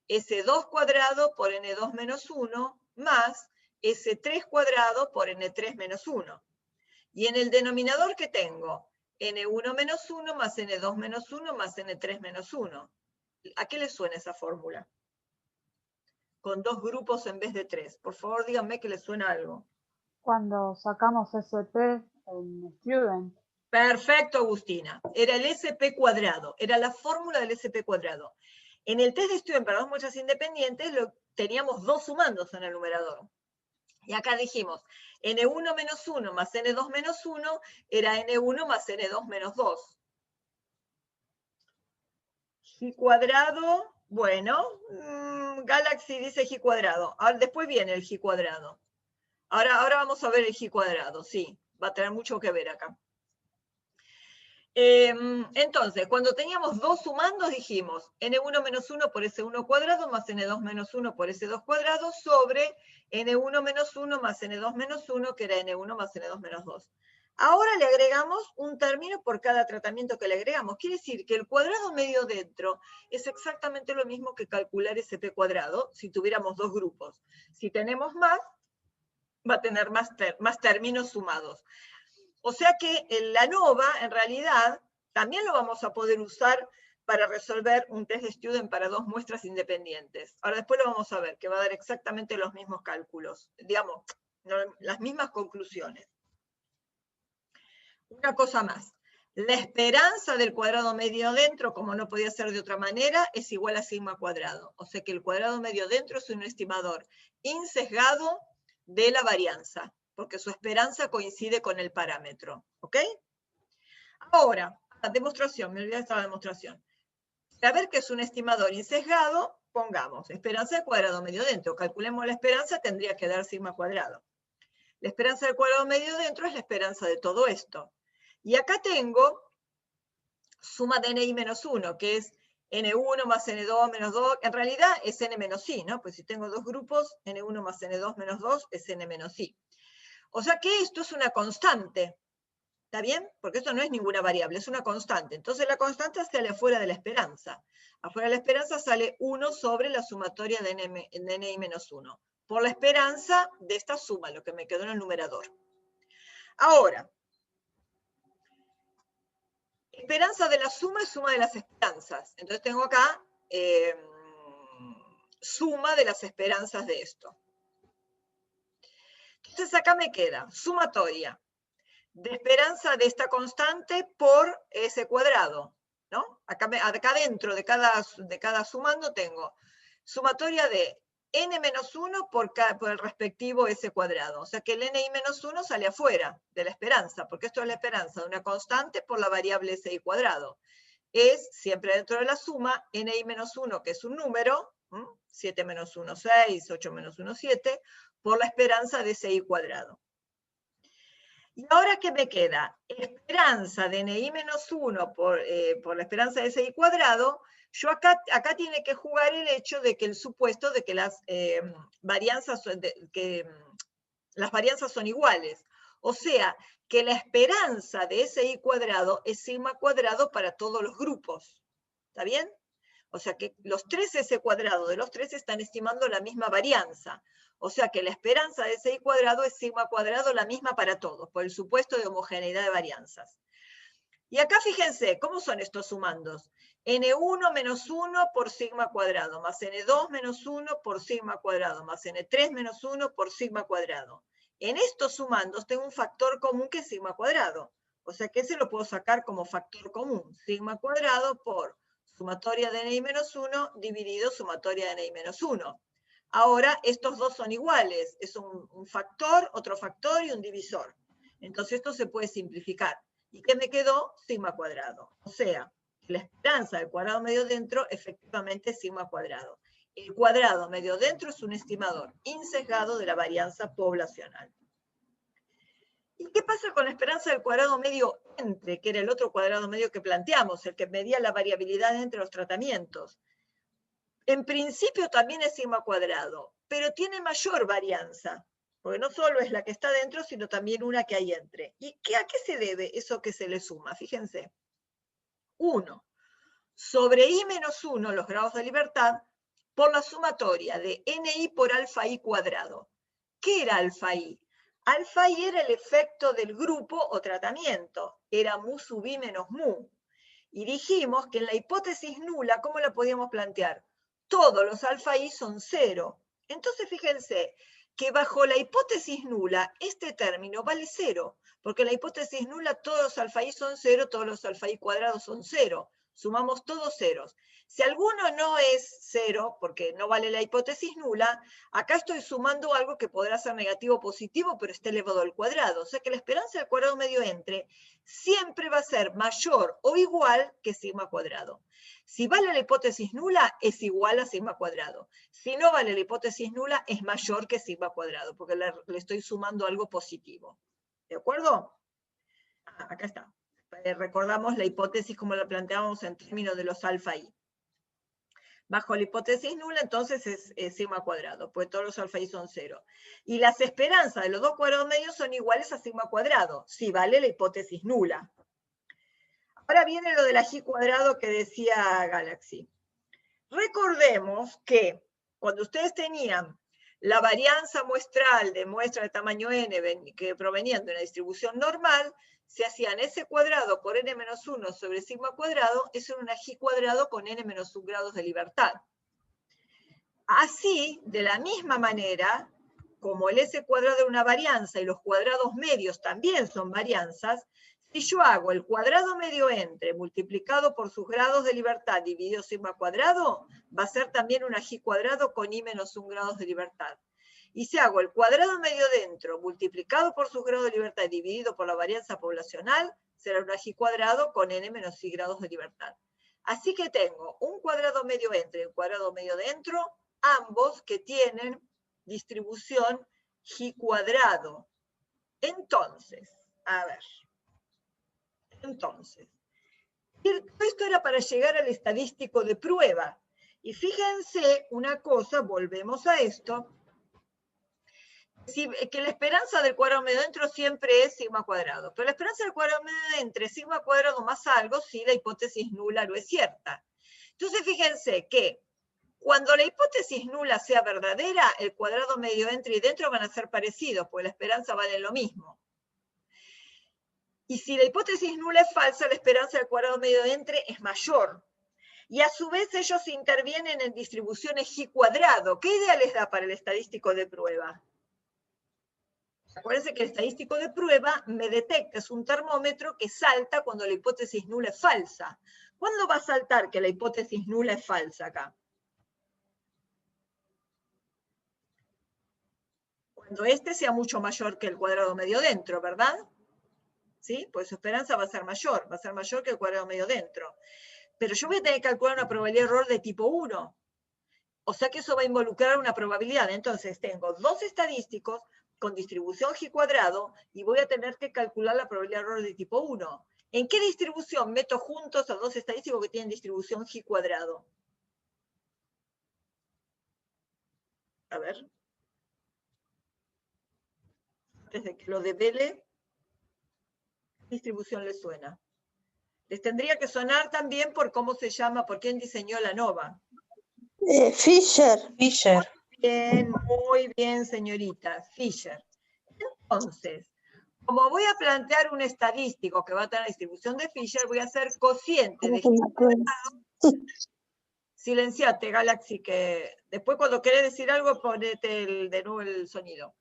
S2 cuadrado por N2 menos 1, más S3 cuadrado por N3 menos 1. Y en el denominador, ¿qué tengo? N1 menos 1 más N2 menos 1 más N3 menos 1. ¿A qué le suena esa fórmula? Con dos grupos en vez de tres. Por favor, díganme que les suena algo. Cuando sacamos SP en Student. Perfecto, Agustina. Era el SP cuadrado. Era la fórmula del SP cuadrado. En el test de Student para dos muestras independientes teníamos dos sumandos en el numerador. Y acá dijimos, N1 menos 1 más N2 menos 1 era N1 más N2 menos 2. G cuadrado, bueno, Galaxy dice G cuadrado. Ahora, después viene el G cuadrado. Ahora vamos a ver el G cuadrado, sí, va a tener mucho que ver acá. Entonces, cuando teníamos dos sumandos, dijimos N1 menos 1 por S1 cuadrado más N2 menos 1 por S2 cuadrado sobre N1 menos 1 más N2 menos 1, que era N1 más N2 menos 2. Ahora le agregamos un término por cada tratamiento que le agregamos. Quiere decir que el cuadrado medio dentro es exactamente lo mismo que calcular SP cuadrado si tuviéramos dos grupos. Si tenemos más, va a tener más términos sumados. O sea que el ANOVA, en realidad, también lo vamos a poder usar para resolver un test de Student para dos muestras independientes. Ahora después lo vamos a ver, que va a dar exactamente los mismos cálculos, digamos, las mismas conclusiones. Una cosa más. La esperanza del cuadrado medio dentro, como no podía ser de otra manera, es igual a sigma cuadrado. O sea que el cuadrado medio dentro es un estimador insesgado de la varianza, porque su esperanza coincide con el parámetro. ¿Ok? Ahora, la demostración, me olvidé de esta demostración. Saber que es un estimador insesgado, pongamos esperanza del cuadrado medio dentro. Calculemos la esperanza, tendría que dar sigma cuadrado. La esperanza del cuadrado medio dentro es la esperanza de todo esto. Y acá tengo suma de NI menos 1, que es N1 más N2 menos 2. En realidad es N menos I, ¿no? Pues si tengo dos grupos, N1 más N2 menos 2 es N menos I. O sea que esto es una constante. ¿Está bien? Porque esto no es ninguna variable, es una constante. Entonces la constante sale afuera de la esperanza. Afuera de la esperanza sale 1 sobre la sumatoria de NI menos 1. Por la esperanza de esta suma, lo que me quedó en el numerador. Ahora, esperanza de la suma es suma de las esperanzas. Entonces tengo acá suma de las esperanzas de esto. Entonces acá me queda sumatoria de esperanza de esta constante por S cuadrado, ¿no? Acá dentro de cada sumando tengo sumatoria de n menos 1 por el respectivo S cuadrado. O sea que el ni menos 1 sale afuera de la esperanza, porque esto es la esperanza de una constante por la variable SI cuadrado. Es siempre dentro de la suma ni menos 1, que es un número, 7 menos 1, 6, 8 menos 1, 7, por la esperanza de SI cuadrado. Y ahora, ¿qué me queda? Esperanza de NI menos 1 por la esperanza de SI cuadrado. Yo acá tiene que jugar el hecho de que el supuesto de que las varianzas son iguales. O sea, que la esperanza de SI cuadrado es sigma cuadrado para todos los grupos. ¿Está bien? O sea que los 3S cuadrados de los 3 están estimando la misma varianza. O sea que la esperanza de SI cuadrado es sigma cuadrado la misma para todos, por el supuesto de homogeneidad de varianzas. Y acá fíjense, ¿cómo son estos sumandos? N1 menos 1 por sigma cuadrado, más N2 menos 1 por sigma cuadrado, más N3 menos 1 por sigma cuadrado. En estos sumandos tengo un factor común que es sigma cuadrado. O sea que ese lo puedo sacar como factor común. Sigma cuadrado por sumatoria de Ni menos 1 dividido sumatoria de Ni menos 1. Ahora estos dos son iguales. Es un factor, otro factor y un divisor. Entonces esto se puede simplificar. ¿Y qué me quedó? Sigma cuadrado. O sea, la esperanza del cuadrado medio dentro efectivamente es sigma cuadrado. El cuadrado medio dentro es un estimador insesgado de la varianza poblacional. ¿Y qué pasa con la esperanza del cuadrado medio entre, que era el otro cuadrado medio que planteamos, el que medía la variabilidad entre los tratamientos? En principio también es sigma cuadrado, pero tiene mayor varianza, porque no solo es la que está dentro, sino también una que hay entre. ¿Y a qué se debe eso que se le suma? Fíjense. 1 sobre I menos 1, los grados de libertad, por la sumatoria de Ni por alfa I cuadrado. ¿Qué era alfa I? Alfa I era el efecto del grupo o tratamiento. Era mu sub I menos mu. Y dijimos que en la hipótesis nula, ¿cómo la podíamos plantear? Todos los alfa I son 0. Entonces fíjense que bajo la hipótesis nula, este término vale 0, porque en la hipótesis nula todos los alfa I son 0, todos los alfa I cuadrados son 0. Sumamos todos ceros. Si alguno no es 0, porque no vale la hipótesis nula, acá estoy sumando algo que podrá ser negativo o positivo, pero está elevado al cuadrado. O sea que la esperanza del cuadrado medio entre siempre va a ser mayor o igual que sigma cuadrado. Si vale la hipótesis nula, es igual a sigma cuadrado. Si no vale la hipótesis nula, es mayor que sigma cuadrado, porque le estoy sumando algo positivo. ¿De acuerdo? Acá está. Recordamos la hipótesis como la planteábamos en términos de los alfa I. Bajo la hipótesis nula, entonces es sigma cuadrado, pues todos los alfa I son 0. Y las esperanzas de los dos cuadrados medios son iguales a sigma cuadrado, si vale la hipótesis nula. Ahora viene lo de la G cuadrado que decía Galaxy. Recordemos que cuando ustedes tenían la varianza muestral de muestra de tamaño n que provenían de una distribución normal, se hacían S cuadrado por n-1 sobre sigma cuadrado, eso era una G cuadrado con n-1 grados de libertad. Así, de la misma manera, como el S cuadrado es una varianza y los cuadrados medios también son varianzas, si yo hago el cuadrado medio entre multiplicado por sus grados de libertad dividido sigma cuadrado, va a ser también una G cuadrado con I-1 grados de libertad. Y si hago el cuadrado medio dentro multiplicado por sus grados de libertad dividido por la varianza poblacional, será una G cuadrado con N-I grados de libertad. Así que tengo un cuadrado medio entre y un cuadrado medio dentro, ambos que tienen distribución G cuadrado. Entonces, a ver. Entonces, esto era para llegar al estadístico de prueba. Y fíjense una cosa, volvemos a esto, que la esperanza del cuadrado medio dentro siempre es sigma cuadrado. Pero la esperanza del cuadrado medio entre sigma cuadrado más algo si la hipótesis nula no es cierta. Entonces fíjense que cuando la hipótesis nula sea verdadera, el cuadrado medio entre y dentro van a ser parecidos, porque la esperanza vale lo mismo. Y si la hipótesis nula es falsa, la esperanza del cuadrado medio entre es mayor. Y a su vez ellos intervienen en distribuciones G cuadrado. ¿Qué idea les da para el estadístico de prueba? Acuérdense que el estadístico de prueba me detecta, es un termómetro que salta cuando la hipótesis nula es falsa. ¿Cuándo va a saltar que la hipótesis nula es falsa acá? Cuando este sea mucho mayor que el cuadrado medio dentro, ¿verdad? ¿Sí? Pues su esperanza va a ser mayor que el cuadrado medio dentro. Pero yo voy a tener que calcular una probabilidad de error de tipo 1. O sea que eso va a involucrar una probabilidad. Entonces tengo dos estadísticos con distribución G cuadrado y voy a tener que calcular la probabilidad de error de tipo 1. ¿En qué distribución meto juntos a dos estadísticos que tienen distribución G cuadrado? A ver. Antes de que lo devele, ¿qué distribución le suena? Les tendría que sonar también por cómo se llama, por quién diseñó la ANOVA. Fisher. Bien, muy bien, señorita, Fisher. Entonces, como voy a plantear un estadístico que va a tener la distribución de Fisher, voy a hacer cociente de silenciate, Galaxy, que después cuando querés decir algo, ponete de nuevo el sonido.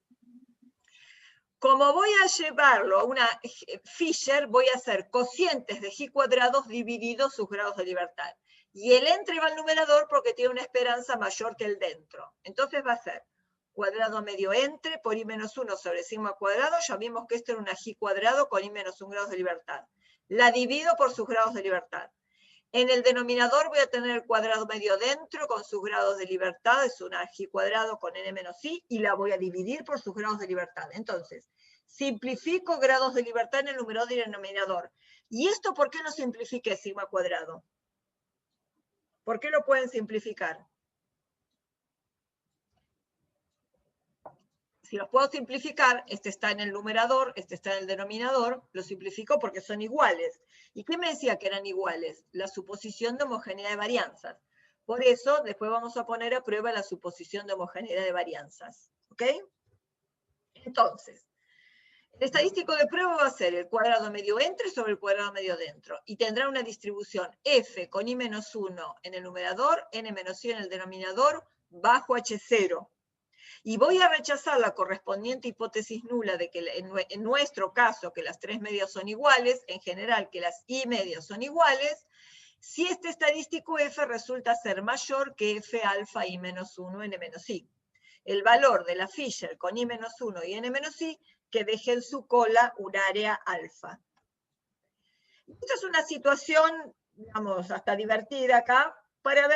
Como voy a llevarlo a una Fisher, voy a hacer cocientes de G cuadrados divididos sus grados de libertad. Y el entre va al numerador porque tiene una esperanza mayor que el dentro. Entonces va a ser cuadrado medio entre por I menos 1 sobre sigma cuadrado. Ya vimos que esto era una G cuadrado con I menos 1 grados de libertad. La divido por sus grados de libertad. En el denominador voy a tener el cuadrado medio dentro con sus grados de libertad, es una G cuadrado con n menos i, y la voy a dividir por sus grados de libertad. Entonces, simplifico grados de libertad en el numerador y el denominador. ¿Y esto por qué lo simplifiqué, sigma cuadrado? ¿Por qué lo pueden simplificar? Si los puedo simplificar, este está en el numerador, este está en el denominador, lo simplifico porque son iguales. ¿Y qué me decía que eran iguales? La suposición de homogeneidad de varianzas. Por eso, después vamos a poner a prueba la suposición de homogeneidad de varianzas. ¿Ok? Entonces, el estadístico de prueba va a ser el cuadrado medio entre sobre el cuadrado medio dentro. Y tendrá una distribución f con i menos 1 en el numerador, n menos i en el denominador, bajo h0. Y voy a rechazar la correspondiente hipótesis nula de que en nuestro caso que las tres medias son iguales, en general que las i medias son iguales, si este estadístico f resulta ser mayor que f alfa i menos 1 n menos i. El valor de la Fisher con i menos 1 y n menos i que deje en su cola un área alfa. Esta es una situación, digamos, hasta divertida acá, para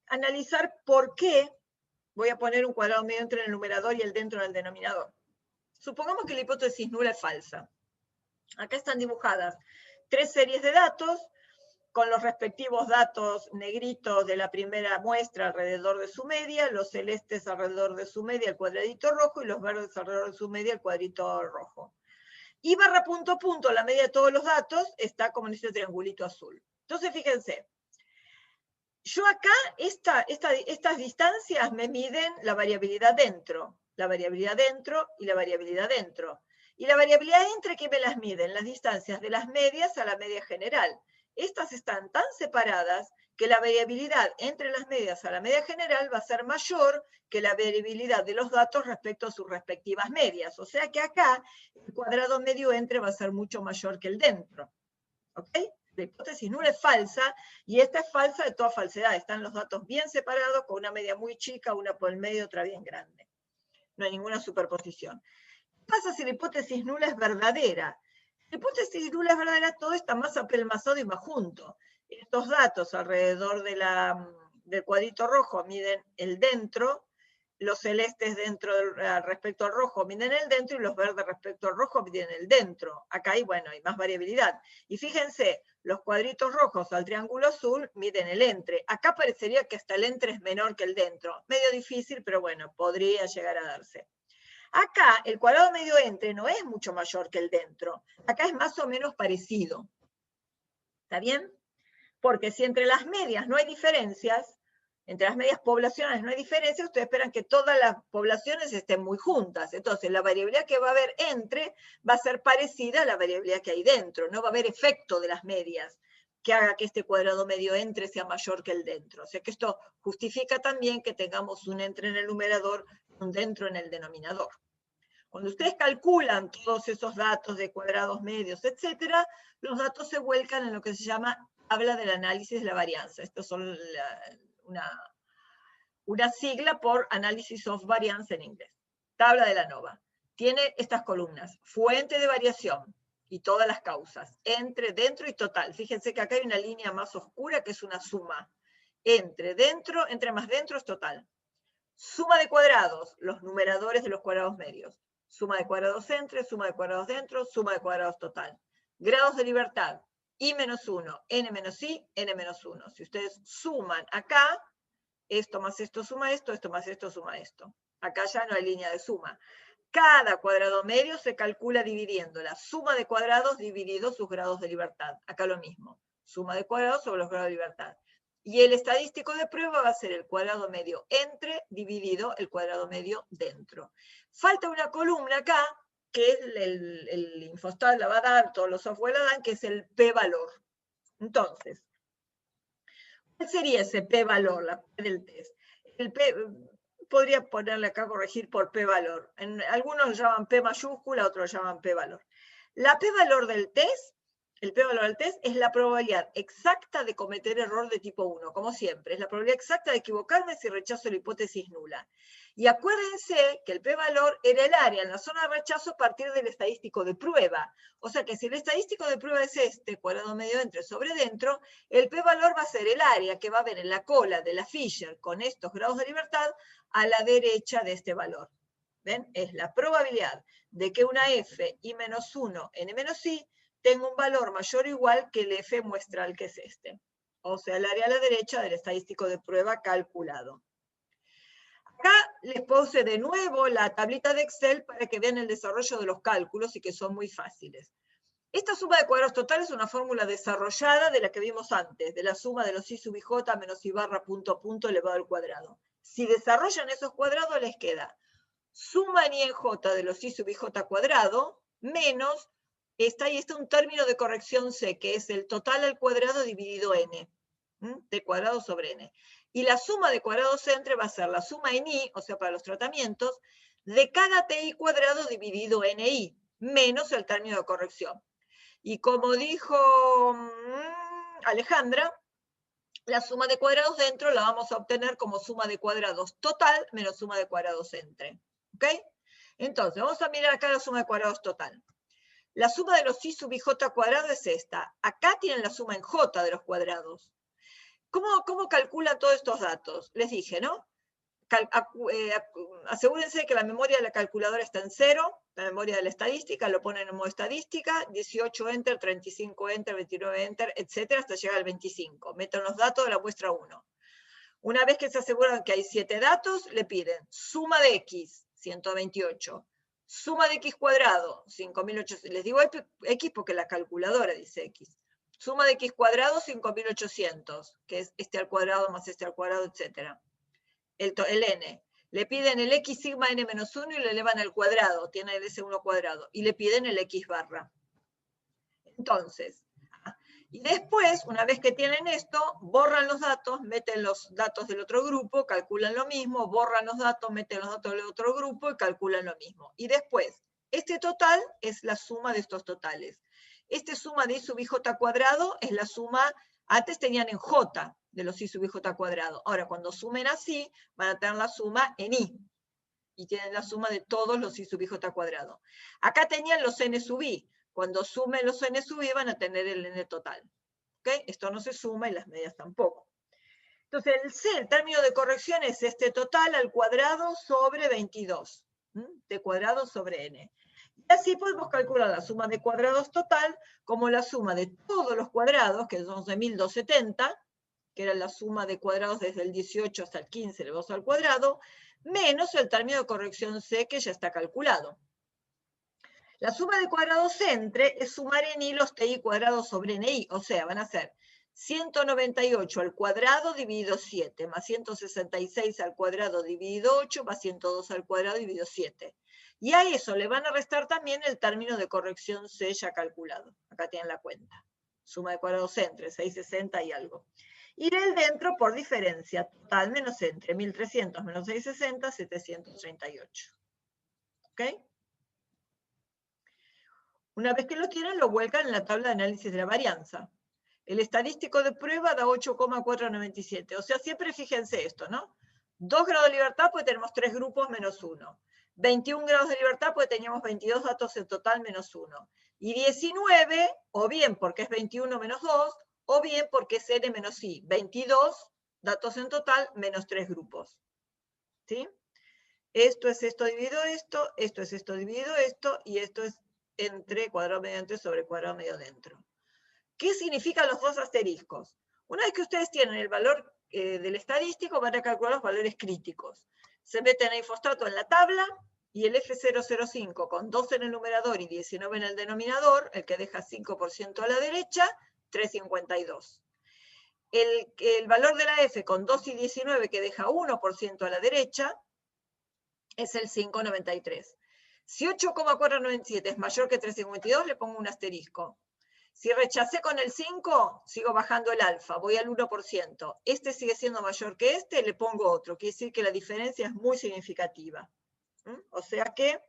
analizar por qué voy a poner un cuadrado medio entre el numerador y el dentro del denominador. Supongamos que la hipótesis nula es falsa. Acá están dibujadas tres series de datos, con los respectivos datos negritos de la primera muestra alrededor de su media, los celestes alrededor de su media, el cuadradito rojo, y los verdes alrededor de su media, el cuadrito rojo. Y barra punto a punto, la media de todos los datos, está como en este triangulito azul. Entonces, fíjense, yo acá, estas distancias me miden la variabilidad dentro, la variabilidad dentro y la variabilidad dentro. Y la variabilidad entre, ¿qué me las miden? Las distancias de las medias a la media general. Estas están tan separadas que la variabilidad entre las medias a la media general va a ser mayor que la variabilidad de los datos respecto a sus respectivas medias. O sea que acá el cuadrado medio entre va a ser mucho mayor que el dentro. ¿Ok? La hipótesis nula es falsa, y esta es falsa de toda falsedad. Están los datos bien separados, con una media muy chica, una por el medio, otra bien grande. No hay ninguna superposición. ¿Qué pasa si la hipótesis nula es verdadera? La hipótesis nula es verdadera, todo está más apelmazado y más junto. Estos datos alrededor del cuadrito rojo miden el dentro, los celestes respecto al rojo miden el dentro, y los verdes respecto al rojo miden el dentro. Acá hay más variabilidad. Y fíjense, los cuadritos rojos al triángulo azul miden el entre. Acá parecería que hasta el entre es menor que el dentro. Medio difícil, pero bueno, podría llegar a darse. Acá el cuadrado medio entre no es mucho mayor que el dentro. Acá es más o menos parecido. ¿Está bien? Porque si entre las medias no hay diferencias, entre las medias poblacionales no hay diferencias, ustedes esperan que todas las poblaciones estén muy juntas. Entonces, la variabilidad que va a haber entre va a ser parecida a la variabilidad que hay dentro. No va a haber efecto de las medias que haga que este cuadrado medio entre sea mayor que el dentro. O sea que esto justifica también que tengamos un entre en el numerador y un dentro en el denominador. Cuando ustedes calculan todos esos datos de cuadrados medios, etcétera, los datos se vuelcan en lo que se llama tabla del análisis de la varianza. Esto son una sigla por Analysis of Variance en inglés. Tabla de la ANOVA. Tiene estas columnas: fuente de variación y todas las causas, entre, dentro y total. Fíjense que acá hay una línea más oscura que es una suma. Entre, dentro, entre más dentro es total. Suma de cuadrados, los numeradores de los cuadrados medios. Suma de cuadrados entre, suma de cuadrados dentro, suma de cuadrados total. Grados de libertad, i menos 1, n menos i, n menos 1. Si ustedes suman acá, esto más esto suma esto más esto suma esto. Acá ya no hay línea de suma. Cada cuadrado medio se calcula dividiendo la suma de cuadrados dividido sus grados de libertad. Acá lo mismo. suma de cuadrados sobre los grados de libertad. Y el estadístico de prueba va a ser el cuadrado medio entre dividido el cuadrado medio dentro. Falta una columna acá, que es el Infostat la va a dar, todos los software la dan, que es el p-valor. Entonces, ¿cuál sería ese p-valor, la P del test? El P, podría ponerle acá, corregir por p-valor. Algunos lo llaman p mayúscula, otros lo llaman p-valor. La p-valor del test, el p-valor del test es la probabilidad exacta de cometer error de tipo 1, como siempre. Es la probabilidad exacta de equivocarme si rechazo la hipótesis nula. Y acuérdense que el p-valor era el área en la zona de rechazo a partir del estadístico de prueba. O sea que si el estadístico de prueba es este, cuadrado medio entre sobre dentro, el p-valor va a ser el área que va a haber en la cola de la Fisher con estos grados de libertad a la derecha de este valor. ¿Ven? Es la probabilidad de que una f i menos 1 n menos i tenga un valor mayor o igual que el f muestral, que es este. O sea, el área a la derecha del estadístico de prueba calculado. Acá les puse de nuevo la tablita de Excel para que vean el desarrollo de los cálculos y que son muy fáciles. Esta suma de cuadrados totales es una fórmula desarrollada de la que vimos antes, de la suma de los i sub i j menos i barra punto a punto elevado al cuadrado. Si desarrollan esos cuadrados les queda suma en i en j de los i sub i j cuadrado menos, está un término de corrección c, que es el total al cuadrado dividido n, t cuadrado sobre n. Y la suma de cuadrados entre va a ser la suma en i, o sea, para los tratamientos, de cada ti cuadrado dividido ni, menos el término de corrección. Y como dijo Alejandra, la suma de cuadrados dentro la vamos a obtener como suma de cuadrados total menos suma de cuadrados entre. ¿Ok? Entonces, vamos a mirar acá la suma de cuadrados total. La suma de los i sub i j cuadrado es esta. Acá tienen la suma en j de los cuadrados. ¿Cómo calculan todos estos datos? Les dije, ¿no? Asegúrense que la memoria de la calculadora está en 0, la memoria de la estadística lo ponen en modo estadística, 18 enter, 35 enter, 29 enter, etcétera, hasta llegar al 25. Metan los datos de la muestra 1. Una vez que se aseguran que hay 7 datos, le piden suma de x, 128. Suma de x cuadrado, 5.800. Les digo x porque la calculadora dice x. Suma de x cuadrado, 5.800, que es este al cuadrado más este al cuadrado, etcétera. El n. Le piden el x sigma n menos 1 y lo elevan al cuadrado, tiene el S1 cuadrado, y le piden el x barra. Entonces, y después, una vez que tienen esto, borran los datos, meten los datos del otro grupo, calculan lo mismo, borran los datos, meten los datos del otro grupo y calculan lo mismo. Y después, este total es la suma de estos totales. Este suma de i sub i j cuadrado es la suma, antes tenían en j, de los i sub i j cuadrado. Ahora, cuando sumen así, van a tener la suma en i. Y tienen la suma de todos los i sub i j cuadrado. Acá tenían los n sub i. Cuando sumen los n sub i van a tener el n total. ¿Okay? Esto no se suma y las medias tampoco. Entonces, el c, el término de corrección, es este total al cuadrado sobre 22. T cuadrado sobre n. Y así podemos calcular la suma de cuadrados total como la suma de todos los cuadrados, que son 11.270, que era la suma de cuadrados desde el 18 hasta el 15 elevados al cuadrado, menos el término de corrección c, que ya está calculado. La suma de cuadrados entre es sumar en i los ti cuadrados sobre ni, o sea, van a ser 198 al cuadrado dividido 7, más 166 al cuadrado dividido 8, más 102 al cuadrado dividido 7. Y a eso le van a restar también el término de corrección c ya calculado. Acá tienen la cuenta. Suma de cuadrados entre, 660 y algo. Y del dentro por diferencia, total menos entre, 1300 menos 660, 738. ¿Ok? Una vez que lo tienen, lo vuelcan en la tabla de análisis de la varianza. El estadístico de prueba da 8,497. O sea, siempre fíjense esto, ¿no? 2 grados de libertad, pues tenemos 3 grupos menos 1. 21 grados de libertad, pues teníamos 22 datos en total menos 1. Y 19, o bien porque es 21 menos 2, o bien porque es n menos i. 22 datos en total menos 3 grupos. ¿Sí? Esto es esto dividido esto es esto dividido esto, y esto es entre cuadrado medio entre sobre cuadrado medio dentro. ¿Qué significan los dos asteriscos? Una vez que ustedes tienen el valor del estadístico, van a calcular los valores críticos. Se meten a Infostrato en la tabla, y el F005 con 2 en el numerador y 19 en el denominador, el que deja 5% a la derecha, 3,52. El valor de la F con 2 y 19, que deja 1% a la derecha, es el 5,93. Si 8,497 es mayor que 3,52, le pongo un asterisco. Si rechacé con el 5, sigo bajando el alfa, voy al 1%. Este sigue siendo mayor que este, le pongo otro. Quiere decir que la diferencia es muy significativa. O sea que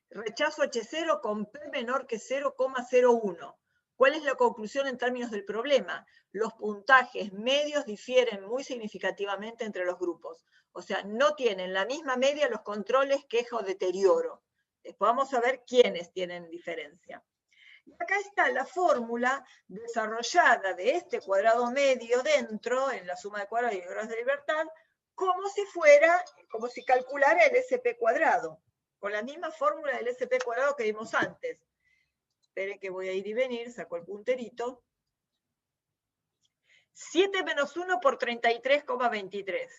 rechazo H0 con P menor que 0,01. ¿Cuál es la conclusión en términos del problema? Los puntajes medios difieren muy significativamente entre los grupos. O sea, no tienen la misma media los controles queja o deterioro. Después vamos a ver quiénes tienen diferencia. Y acá está la fórmula desarrollada de este cuadrado medio dentro, en la suma de cuadrados y grados de libertad, como si calculara el SP cuadrado, con la misma fórmula del SP cuadrado que vimos antes. Esperen que voy a ir y venir, saco el punterito. 7 menos 1 por 33,23.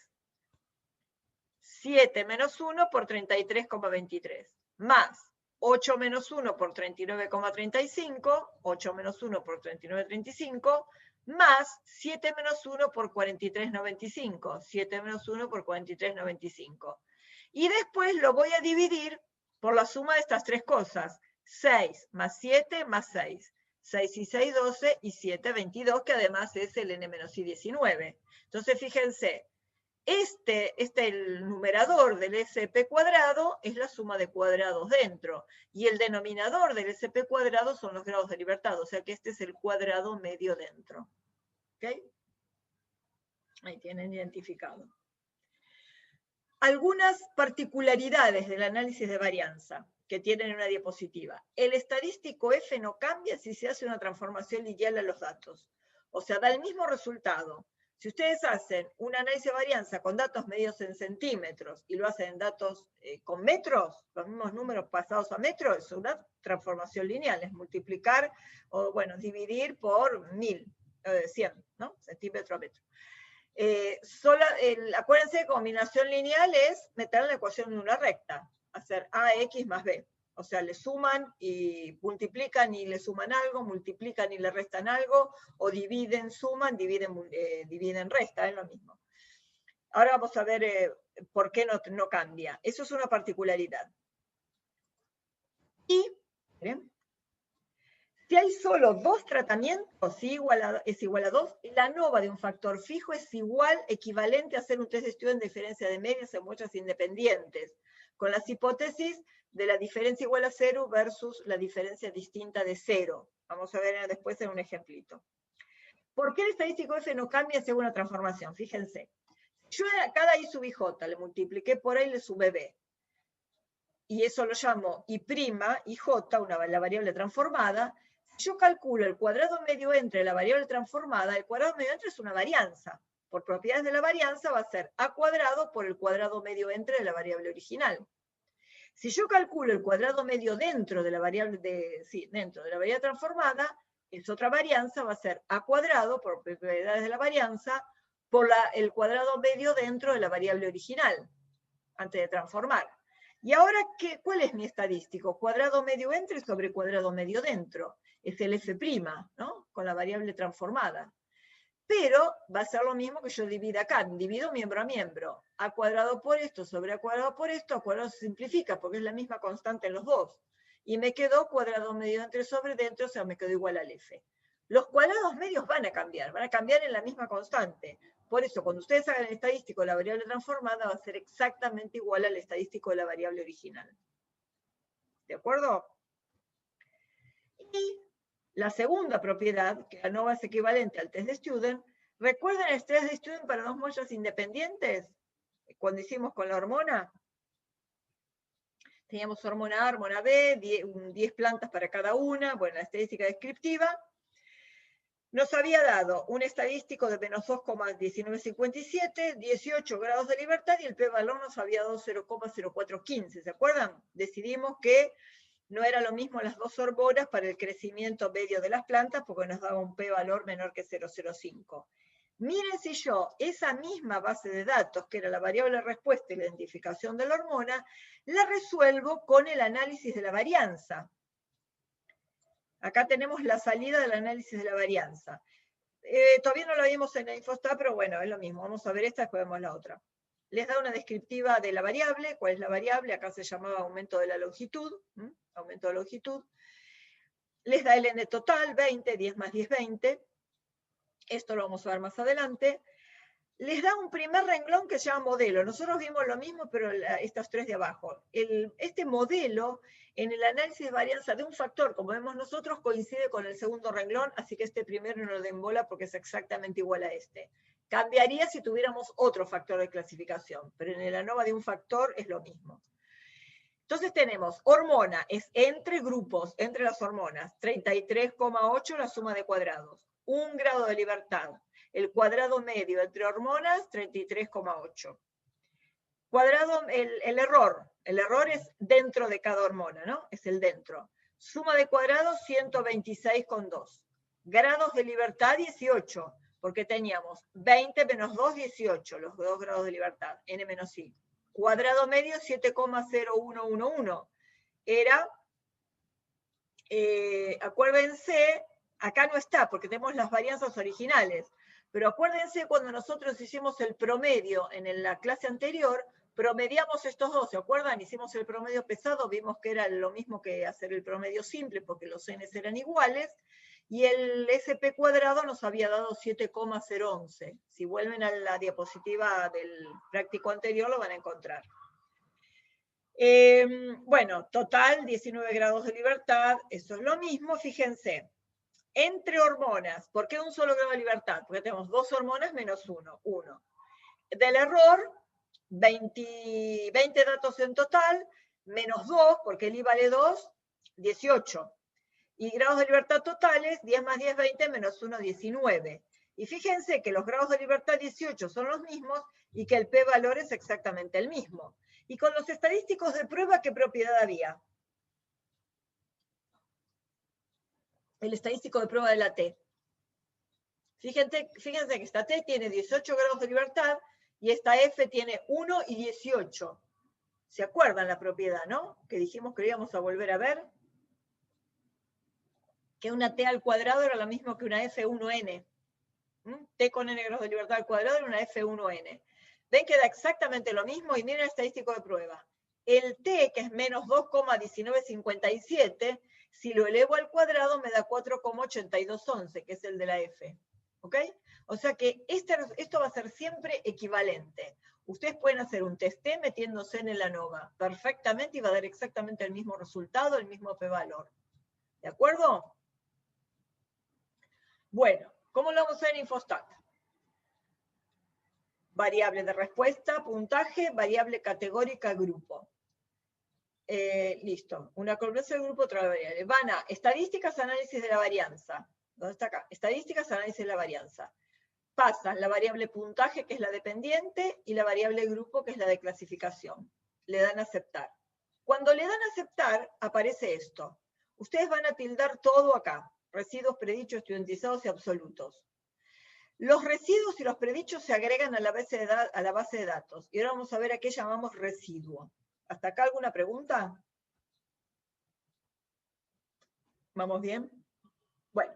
7 menos 1 por 33,23. Más 8 menos 1 por 39,35, 8 menos 1 por 39,35, más 7 menos 1 por 43,95, 7 menos 1 por 43,95. Y después lo voy a dividir por la suma de estas tres cosas, 6 más 7 más 6. 6 y 6, 12, y 7, 22, que además es el n-i19. Entonces, fíjense, el numerador del SP cuadrado es la suma de cuadrados dentro, y el denominador del SP cuadrado son los grados de libertad, o sea que este es el cuadrado medio dentro. ¿Ok? Ahí tienen identificado. Algunas particularidades del análisis de varianza que tienen en una diapositiva. El estadístico F no cambia si se hace una transformación lineal a los datos. O sea, da el mismo resultado. Si ustedes hacen un análisis de varianza con datos medidos en centímetros y lo hacen en datos con metros, los mismos números pasados a metros, es una transformación lineal, es multiplicar, o bueno, dividir por 100, ¿no? Centímetro a metro. Acuérdense que combinación lineal es meter en la ecuación en una recta, hacer AX más B. O sea, le suman y multiplican y le suman algo, multiplican y le restan algo, o dividen, suman, dividen, restan, es lo mismo. Ahora vamos a ver por qué no cambia. Eso es una particularidad. Y, ¿bien? Si hay solo dos tratamientos, si es igual a 2, la ANOVA de un factor fijo es equivalente a hacer un test de estudio en diferencia de medias en muestras independientes, con las hipótesis de la diferencia igual a 0 versus la diferencia distinta de 0. Vamos a ver después en un ejemplito. ¿Por qué el estadístico F no cambia según la transformación? Fíjense. Yo a cada I sub IJ le multipliqué por A y le sube B. Y eso lo llamo I', IJ, la variable transformada. Si yo calculo el cuadrado medio entre la variable transformada, el cuadrado medio entre es una varianza. Por propiedades de la varianza va a ser A cuadrado por el cuadrado medio entre de la variable original. Si yo calculo el cuadrado medio dentro de la variable, dentro de la variable transformada, es otra varianza, va a ser A cuadrado por propiedades de la varianza por el cuadrado medio dentro de la variable original, antes de transformar. Y ahora, ¿cuál es mi estadístico? Cuadrado medio entre sobre cuadrado medio dentro. Es el F', ¿no? Con la variable transformada. Pero va a ser lo mismo que yo divida acá. Divido miembro a miembro. A cuadrado por esto sobre A cuadrado por esto. A cuadrado se simplifica porque es la misma constante en los dos. Y me quedó cuadrado medio entre sobre dentro, o sea, me quedó igual al F. Los cuadrados medios van a cambiar en la misma constante. Por eso, cuando ustedes hagan el estadístico de la variable transformada, va a ser exactamente igual al estadístico de la variable original. ¿De acuerdo? Y la segunda propiedad, que la ANOVA es equivalente al test de Student, ¿recuerdan el test de Student para dos muestras independientes? Cuando hicimos con la hormona. Teníamos hormona A, hormona B, 10 plantas para cada una, bueno, la estadística descriptiva. Nos había dado un estadístico de menos 2,1957, 18 grados de libertad, y el p-valor nos había dado 0,0415, ¿se acuerdan? Decidimos que no era lo mismo las dos hormonas para el crecimiento medio de las plantas, porque nos daba un p-valor menor que 0,05. Miren si yo esa misma base de datos, que era la variable respuesta y la identificación de la hormona, la resuelvo con el análisis de la varianza. Acá tenemos la salida del análisis de la varianza. Todavía no lo vimos en la Infostat, pero bueno, es lo mismo. Vamos a ver esta, después vemos la otra. Les da una descriptiva de la variable. ¿Cuál es la variable? Acá se llamaba aumento de la longitud. Aumento de longitud. Les da el n total, 20, 10 más 10, 20. Esto lo vamos a ver más adelante. Les da un primer renglón que se llama modelo. Nosotros vimos lo mismo, pero estas tres de abajo. Este modelo, en el análisis de varianza de un factor, como vemos nosotros, coincide con el segundo renglón, así que este primero no lo den bola porque es exactamente igual a este. Cambiaría si tuviéramos otro factor de clasificación, pero en el ANOVA de un factor es lo mismo. Entonces tenemos hormona, es entre grupos, entre las hormonas, 33,8 la suma de cuadrados. 1 grado de libertad. El cuadrado medio entre hormonas, 33,8. Cuadrado, el error es dentro de cada hormona, ¿no? Es el dentro. Suma de cuadrados, 126,2. Grados de libertad, 18, porque teníamos 20 menos 2, 18, los 2 grados de libertad, n menos i. Cuadrado medio, 7,0111. Era, acuérdense, acá no está, porque tenemos las varianzas originales, pero acuérdense cuando nosotros hicimos el promedio en la clase anterior, promediamos estos dos, ¿se acuerdan? Hicimos el promedio pesado, vimos que era lo mismo que hacer el promedio simple, porque los n's eran iguales, y el SP cuadrado nos había dado 7,011. Si vuelven a la diapositiva del práctico anterior, lo van a encontrar. Bueno, total, 19 grados de libertad, eso es lo mismo, fíjense. Entre hormonas, ¿por qué un solo grado de libertad? Porque tenemos 2 hormonas menos 1, 1. Del error, 20 datos en total, menos 2, porque el I vale 2, 18. Y grados de libertad totales, 10 más 10, 20, menos 1, 19. Y fíjense que los grados de libertad 18 son los mismos y que el p-valor es exactamente el mismo. Y con los estadísticos de prueba, ¿qué propiedad había? El estadístico de prueba de la T. Fíjense que esta T tiene 18 grados de libertad y esta F tiene 1 y 18. ¿Se acuerdan la propiedad, no? Que dijimos que lo íbamos a volver a ver. Que una T al cuadrado era lo mismo que una F1N. T con n grados de libertad al cuadrado era una F1N. Ven que da exactamente lo mismo y miren el estadístico de prueba. El T, que es menos 2,1957, si lo elevo al cuadrado me da 4,8211, que es el de la F. ¿Ok? O sea que esto va a ser siempre equivalente. Ustedes pueden hacer un test T metiéndose en el ANOVA perfectamente y va a dar exactamente el mismo resultado, el mismo p-valor. ¿De acuerdo? Bueno, ¿cómo lo vamos a hacer en Infostat? Variable de respuesta, puntaje, variable categórica, grupo. Listo. Una columna del grupo, otra variable. Van a estadísticas, análisis de la varianza. ¿Dónde está acá? Estadísticas, análisis de la varianza. Pasan la variable puntaje, que es la dependiente, y la variable grupo, que es la de clasificación. Le dan a aceptar. Cuando le dan a aceptar, aparece esto. Ustedes van a tildar todo acá. Residuos, predichos, estudiantizados y absolutos. Los residuos y los predichos se agregan a la base de datos. Y ahora vamos a ver a qué llamamos residuo. ¿Hasta acá alguna pregunta? ¿Vamos bien? Bueno,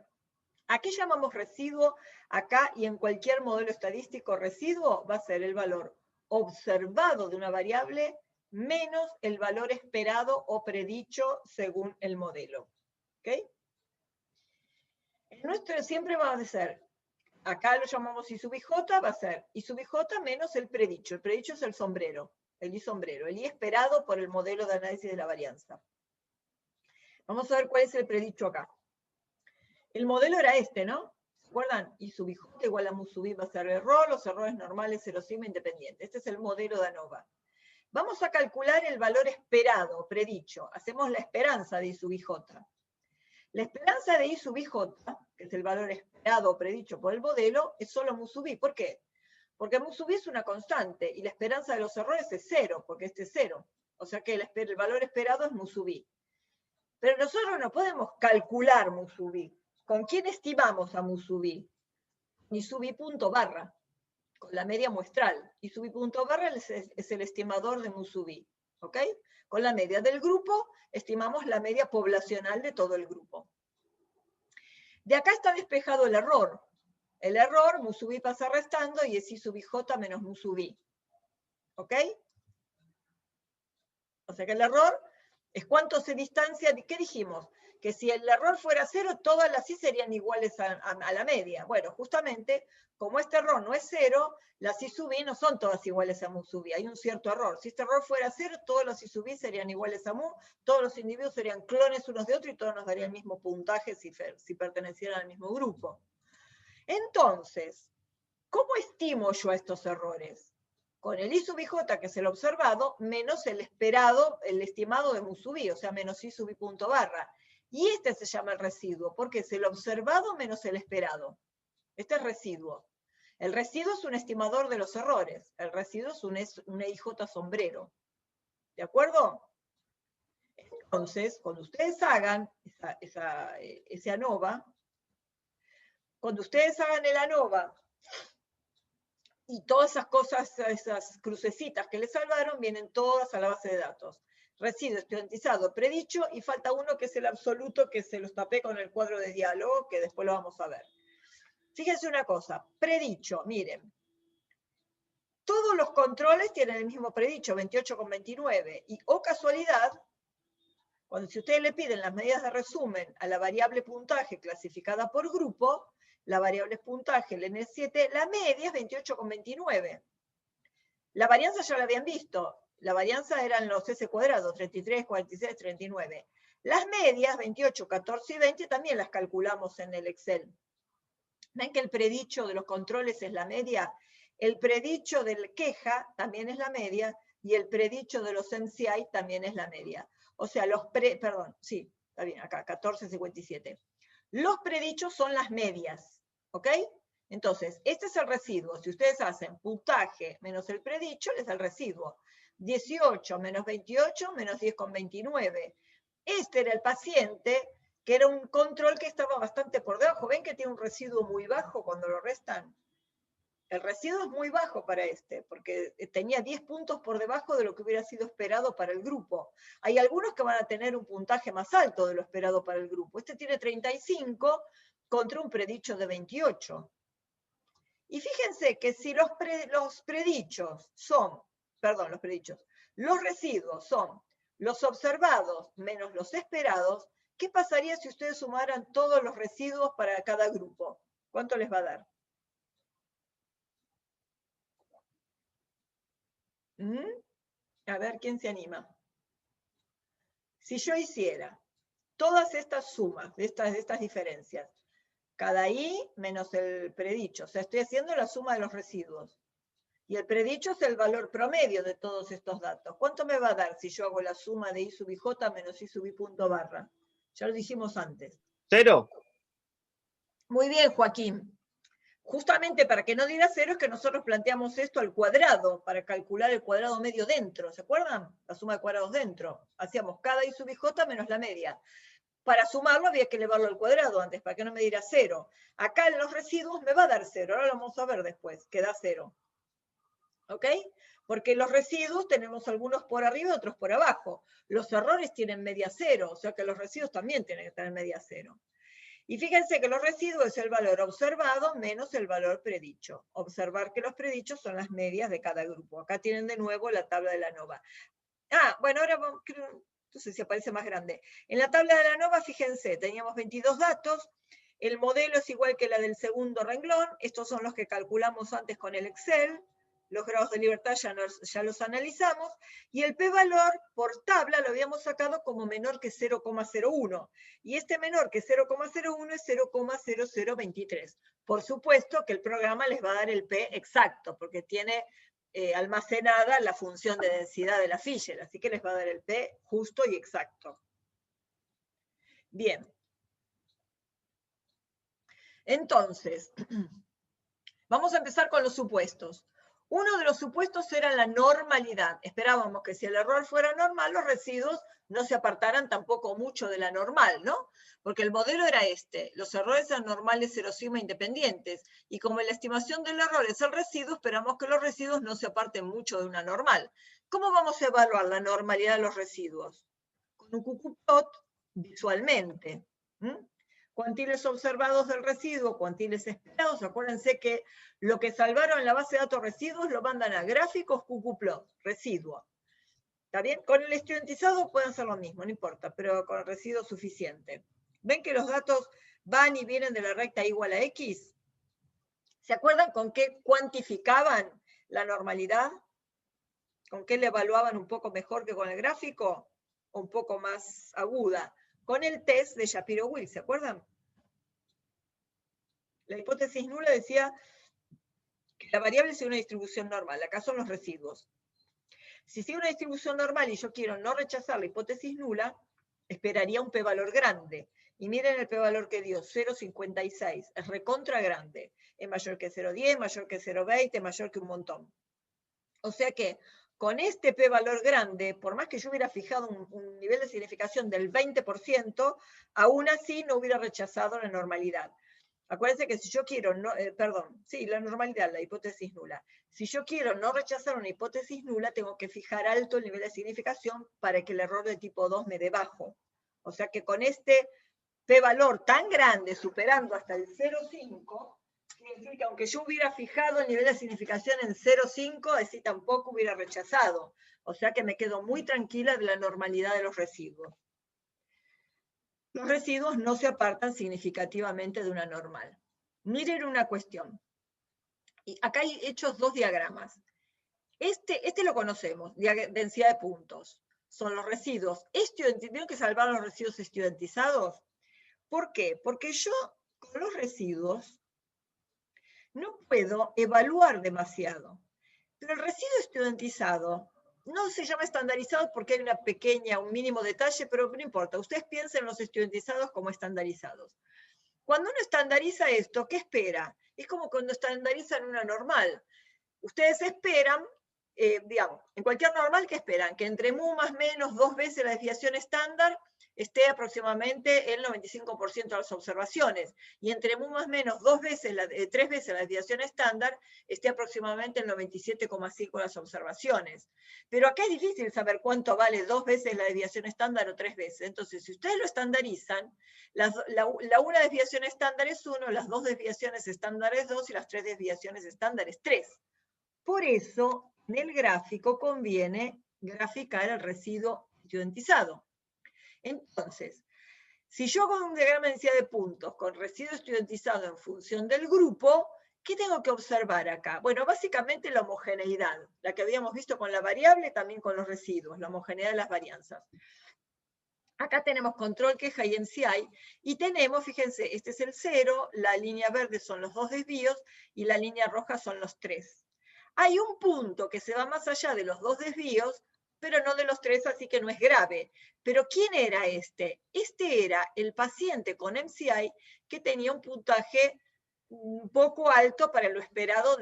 ¿a qué llamamos residuo? Acá y en cualquier modelo estadístico, residuo va a ser el valor observado de una variable menos el valor esperado o predicho según el modelo. ¿Ok? El nuestro siempre va a ser, acá lo llamamos I sub IJ, va a ser I sub IJ menos el predicho. El predicho es el sombrero, el I sombrero, el I esperado por el modelo de análisis de la varianza. Vamos a ver cuál es el predicho acá. El modelo era este, ¿no? ¿Se acuerdan? I sub IJ igual a mu sub I va a ser error, los errores normales, cero sigma, independiente. Este es el modelo de ANOVA. Vamos a calcular el valor esperado, predicho. Hacemos la esperanza de I sub IJ. La esperanza de I sub IJ, que es el valor esperado o predicho por el modelo, es solo mu sub I. ¿Por qué? Porque mu sub I es una constante y la esperanza de los errores es 0, porque este es 0. O sea que el valor esperado es mu sub I. Pero nosotros no podemos calcular mu sub I. ¿Con quién estimamos a mu sub I? I sub I punto barra, con la media muestral. I sub I punto barra es el estimador de mu sub I. ¿Ok? Con la media del grupo, estimamos la media poblacional de todo el grupo. De acá está despejado el error. El error, mu sub i pasa restando y es i sub ij menos mu sub i. ¿Ok? O sea que el error es cuánto se distancia. ¿Qué dijimos? Que si el error fuera 0, todas las i serían iguales a la media. Bueno, justamente, como este error no es 0, las i sub i no son todas iguales a mu sub i. Hay un cierto error. Si este error fuera 0, todos los i sub i serían iguales a mu, todos los individuos serían clones unos de otros y todos nos darían el mismo puntaje si pertenecieran al mismo grupo. Entonces, ¿cómo estimo yo estos errores? Con el i sub ij, que es el observado, menos el esperado, el estimado de mu sub i, o sea, menos i sub i punto barra. Y este se llama el residuo, porque es el observado menos el esperado. Este es residuo. El residuo es un estimador de los errores. El residuo es un EIJ sombrero. ¿De acuerdo? Entonces, cuando ustedes hagan ese ANOVA, cuando ustedes hagan el ANOVA, y todas esas cosas, esas crucecitas que les salvaron, vienen todas a la base de datos. Residuo estudiantizado, predicho, y falta uno que es el absoluto, que se los tapé con el cuadro de diálogo, que después lo vamos a ver. Fíjense una cosa, predicho, miren. Todos los controles tienen el mismo predicho, 28,29, y o casualidad, si ustedes le piden las medidas de resumen a la variable puntaje clasificada por grupo, la variable es puntaje, el N7, la media es 28,29. La varianza ya la habían visto. La varianza eran los S cuadrados, 33, 46, 39. Las medias, 28, 14 y 20, también las calculamos en el Excel. ¿Ven que el predicho de los controles es la media? El predicho del queja también es la media, y el predicho de los MCI también es la media. O sea, perdón, sí, está bien, acá, 14,57. Los predichos son las medias, ¿ok? Entonces, este es el residuo. Si ustedes hacen puntaje menos el predicho, les da el residuo. 18 menos 28 menos 10,29. Este era el paciente, que era un control que estaba bastante por debajo. ¿Ven que tiene un residuo muy bajo cuando lo restan? El residuo es muy bajo para este, porque tenía 10 puntos por debajo de lo que hubiera sido esperado para el grupo. Hay algunos que van a tener un puntaje más alto de lo esperado para el grupo. Este tiene 35 contra un predicho de 28. Y fíjense que si los residuos son los observados menos los esperados, ¿qué pasaría si ustedes sumaran todos los residuos para cada grupo? ¿Cuánto les va a dar? A ver, ¿quién se anima? Si yo hiciera todas estas sumas de estas diferencias, cada i menos el predicho, o sea, estoy haciendo la suma de los residuos. Y el predicho es el valor promedio de todos estos datos. ¿Cuánto me va a dar si yo hago la suma de i sub ij menos i sub i punto barra? Ya lo dijimos antes. 0. Muy bien, Joaquín. Justamente para que no diera 0 es que nosotros planteamos esto al cuadrado, para calcular el cuadrado medio dentro. ¿Se acuerdan? La suma de cuadrados dentro. Hacíamos cada i sub ij menos la media. Para sumarlo había que elevarlo al cuadrado antes, para que no me diera 0. Acá en los residuos me va a dar 0. Ahora lo vamos a ver después, que da 0. ¿Ok? Porque los residuos tenemos algunos por arriba y otros por abajo. Los errores tienen media 0, o sea que los residuos también tienen que tener media 0. Y fíjense que los residuos es el valor observado menos el valor predicho. Observar que los predichos son las medias de cada grupo. Acá tienen de nuevo la tabla de la ANOVA. Bueno, ahora no sé si aparece más grande. En la tabla de la ANOVA, fíjense, teníamos 22 datos. El modelo es igual que la del segundo renglón. Estos son los que calculamos antes con el Excel. Los grados de libertad ya los analizamos, y el p-valor por tabla lo habíamos sacado como menor que 0,01, y este menor que 0,01 es 0,0023. Por supuesto que el programa les va a dar el p exacto, porque tiene almacenada la función de densidad de la Fisher, así que les va a dar el p justo y exacto. Bien. Entonces, vamos a empezar con los supuestos. Uno de los supuestos era la normalidad. Esperábamos que si el error fuera normal, los residuos no se apartaran tampoco mucho de la normal, ¿no? Porque el modelo era este. Los errores eran normales, cero sigma, independientes. Y como la estimación del error es el residuo, esperamos que los residuos no se aparten mucho de una normal. ¿Cómo vamos a evaluar la normalidad de los residuos? Con un QQ-plot visualmente. cuantiles observados del residuo, cuantiles esperados. Acuérdense que lo que salvaron en la base de datos residuos lo mandan a gráficos QQplot, residuo. ¿Está bien? Con el estudiantizado pueden hacer lo mismo, no importa, pero con el residuo suficiente. ¿Ven que los datos van y vienen de la recta igual a X? ¿Se acuerdan con qué cuantificaban la normalidad? ¿Con qué le evaluaban un poco mejor que con el gráfico? ¿O un poco más aguda? Con el test de Shapiro-Wilk, ¿se acuerdan? La hipótesis nula decía que la variable es una distribución normal, acá son los residuos. Si sigue una distribución normal y yo quiero no rechazar la hipótesis nula, esperaría un p-valor grande. Y miren el p-valor que dio, 0,56, es recontra grande. Es mayor que 0,10, mayor que 0,20, mayor que un montón. O sea que con este p-valor grande, por más que yo hubiera fijado un nivel de significación del 20%, aún así no hubiera rechazado la normalidad. Acuérdense que si yo quiero, la normalidad, la hipótesis nula. Si yo quiero no rechazar una hipótesis nula, tengo que fijar alto el nivel de significación para que el error de tipo 2 me dé bajo. O sea que con este p-valor tan grande, superando hasta el 0,5, significa que aunque yo hubiera fijado el nivel de significación en 0,5, así tampoco hubiera rechazado. O sea que me quedo muy tranquila de la normalidad de los residuos. Los residuos no se apartan significativamente de una normal. Miren una cuestión. Y acá hay hechos dos diagramas. Este lo conocemos, densidad de puntos. Son los residuos. ¿Tengo que salvar los residuos estudiantizados? ¿Por qué? Porque yo con los residuos no puedo evaluar demasiado. Pero el residuo estudiantizado no se llama estandarizado porque hay un mínimo detalle, pero no importa. Ustedes piensen en los estudiantizados como estandarizados. Cuando uno estandariza esto, ¿qué espera? Es como cuando estandarizan una normal. Ustedes esperan, digamos, en cualquier normal, ¿qué esperan? Que entre mu más menos 2 veces la desviación estándar esté aproximadamente el 95% de las observaciones, y entre mu más menos 3 veces la desviación estándar esté aproximadamente el 97,5% de las observaciones. Pero acá es difícil saber cuánto vale 2 veces la desviación estándar o 3 veces. Entonces, si ustedes lo estandarizan, la una desviación estándar es 1, las 2 desviaciones estándares 2 y las 3 desviaciones estándares 3. Por eso, en el gráfico conviene graficar el residuo estudiantizado. Entonces, si yo hago un diagrama de densidad de puntos con residuo estudiantizado en función del grupo, ¿qué tengo que observar acá? Bueno, básicamente la homogeneidad, la que habíamos visto con la variable, también con los residuos, la homogeneidad de las varianzas. Acá tenemos control, queja y MCI, y tenemos, fíjense, este es el 0, la línea verde son los 2 desvíos, y la línea roja son los 3. Hay un punto que se va más allá de los 2 desvíos, pero no de los 3, así que no es grave. Pero ¿quién era este? Este era el paciente con MCI que tenía un puntaje un poco alto para lo esperado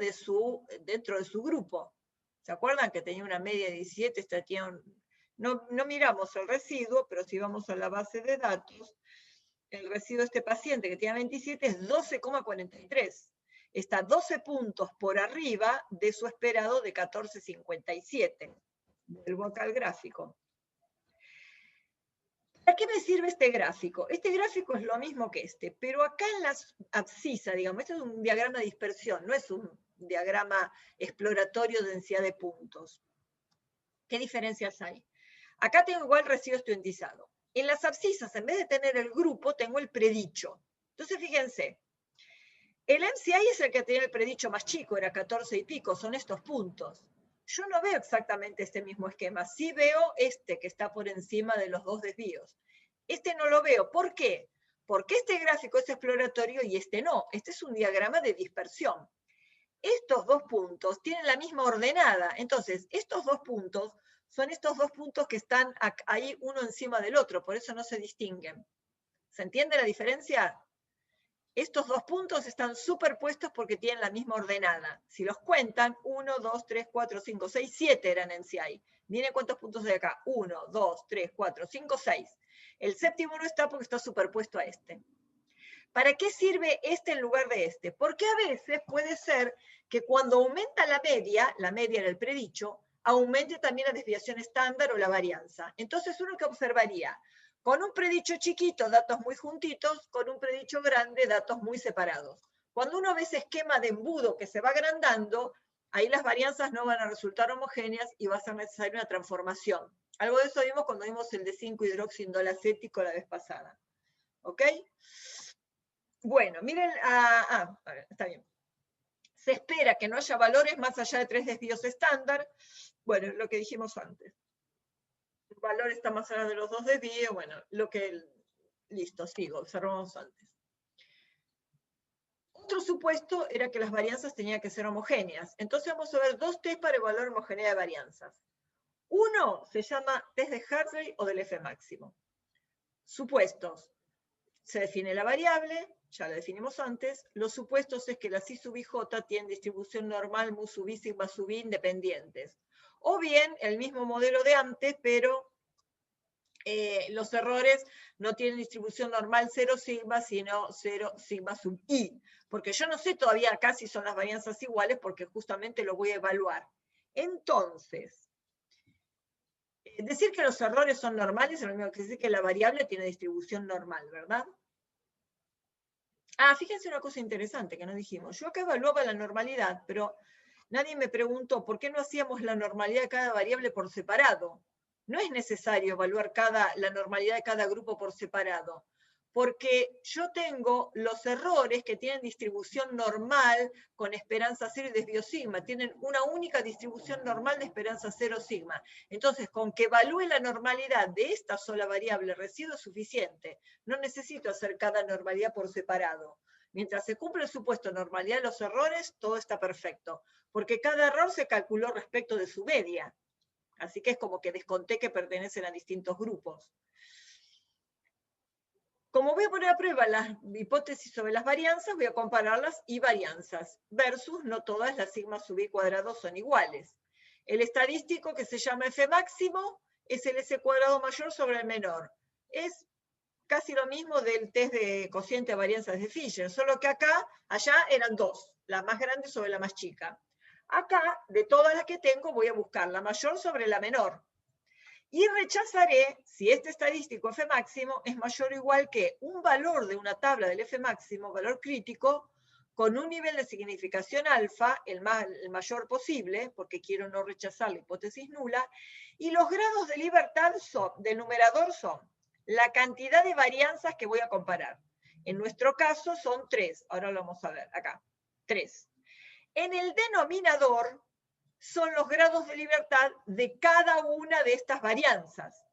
dentro de su grupo. ¿Se acuerdan que tenía una media de 17? No miramos el residuo, pero si vamos a la base de datos, el residuo de este paciente que tiene 27 es 12,43. Está 12 puntos por arriba de su esperado de 14,57. Vuelvo acá al gráfico. ¿Para qué me sirve este gráfico? Este gráfico es lo mismo que este, pero acá en la abscisa, digamos, este es un diagrama de dispersión, no es un diagrama exploratorio de densidad de puntos. ¿Qué diferencias hay? Acá tengo igual residuo estudiantizado. En las abscisas, en vez de tener el grupo, tengo el predicho. Entonces, fíjense, el MCI es el que tenía el predicho más chico, era 14 y pico, son estos puntos. Yo no veo exactamente este mismo esquema, sí veo este que está por encima de los 2 desvíos. Este no lo veo, ¿por qué? Porque este gráfico es exploratorio y este no, este es un diagrama de dispersión. Estos 2 puntos tienen la misma ordenada, entonces estos 2 puntos son estos 2 puntos que están ahí uno encima del otro, por eso no se distinguen. ¿Se entiende la diferencia? Estos 2 puntos están superpuestos porque tienen la misma ordenada. Si los cuentan, 1, 2, 3, 4, 5, 6, 7 eran en MCI. Miren cuántos puntos hay acá. 1, 2, 3, 4, 5, 6. El séptimo no está porque está superpuesto a este. ¿Para qué sirve este en lugar de este? Porque a veces puede ser que cuando aumenta la media era el predicho, aumente también la desviación estándar o la varianza. Entonces uno que observaría, Con un predicho chiquito, datos muy juntitos, con un predicho grande, datos muy separados. Cuando uno ve ese esquema de embudo que se va agrandando, ahí las varianzas no van a resultar homogéneas y va a ser necesaria una transformación. Algo de eso vimos cuando vimos el de 5-hidroxiindol acético la vez pasada. ¿Ok? Bueno, miren, está bien. Se espera que no haya valores más allá de 3 desvíos estándar. Bueno, lo que dijimos antes. El valor está más allá de los 2 desvíos, bueno, listo, sigo, observamos antes. Otro supuesto era que las varianzas tenían que ser homogéneas. Entonces vamos a ver 2 test para evaluar homogeneidad de varianzas. Uno se llama test de Hartree o del F máximo. Supuestos. Se define la variable, ya la definimos antes. Los supuestos es que la I sub i j tiene distribución normal mu sub i sigma sub i independientes. O bien el mismo modelo de antes, pero los errores no tienen distribución normal 0 sigma, sino 0 sigma sub i. Porque yo no sé todavía acá si son las varianzas iguales, porque justamente lo voy a evaluar. Entonces, decir que los errores son normales es lo mismo que decir que la variable tiene distribución normal, ¿verdad? Fíjense una cosa interesante que no dijimos. Yo acá evaluaba la normalidad, pero nadie me preguntó por qué no hacíamos la normalidad de cada variable por separado. No es necesario evaluar la normalidad de cada grupo por separado, porque yo tengo los errores que tienen distribución normal con esperanza 0 y desvío sigma. Tienen una única distribución normal de esperanza 0 sigma. Entonces, con que evalúe la normalidad de esta sola variable residuo es suficiente. No necesito hacer cada normalidad por separado. Mientras se cumple el supuesto normalidad de los errores, todo está perfecto. Porque cada error se calculó respecto de su media. Así que es como que desconté que pertenecen a distintos grupos. Como voy a poner a prueba las hipótesis sobre las varianzas, voy a compararlas y varianzas, versus no todas las sigma sub i cuadrado son iguales. El estadístico, que se llama F máximo, es el S cuadrado mayor sobre el menor. Es casi lo mismo del test de cociente de varianzas de Fisher, solo que allá eran 2, la más grande sobre la más chica. Acá, de todas las que tengo, voy a buscar la mayor sobre la menor. Y rechazaré si este estadístico F máximo es mayor o igual que un valor de una tabla del F máximo, valor crítico, con un nivel de significación alfa, el mayor posible, porque quiero no rechazar la hipótesis nula, y los grados de libertad del numerador son la cantidad de varianzas que voy a comparar. En nuestro caso son 3, ahora lo vamos a ver acá, 3. En el denominador son los grados de libertad de cada una de estas varianzas.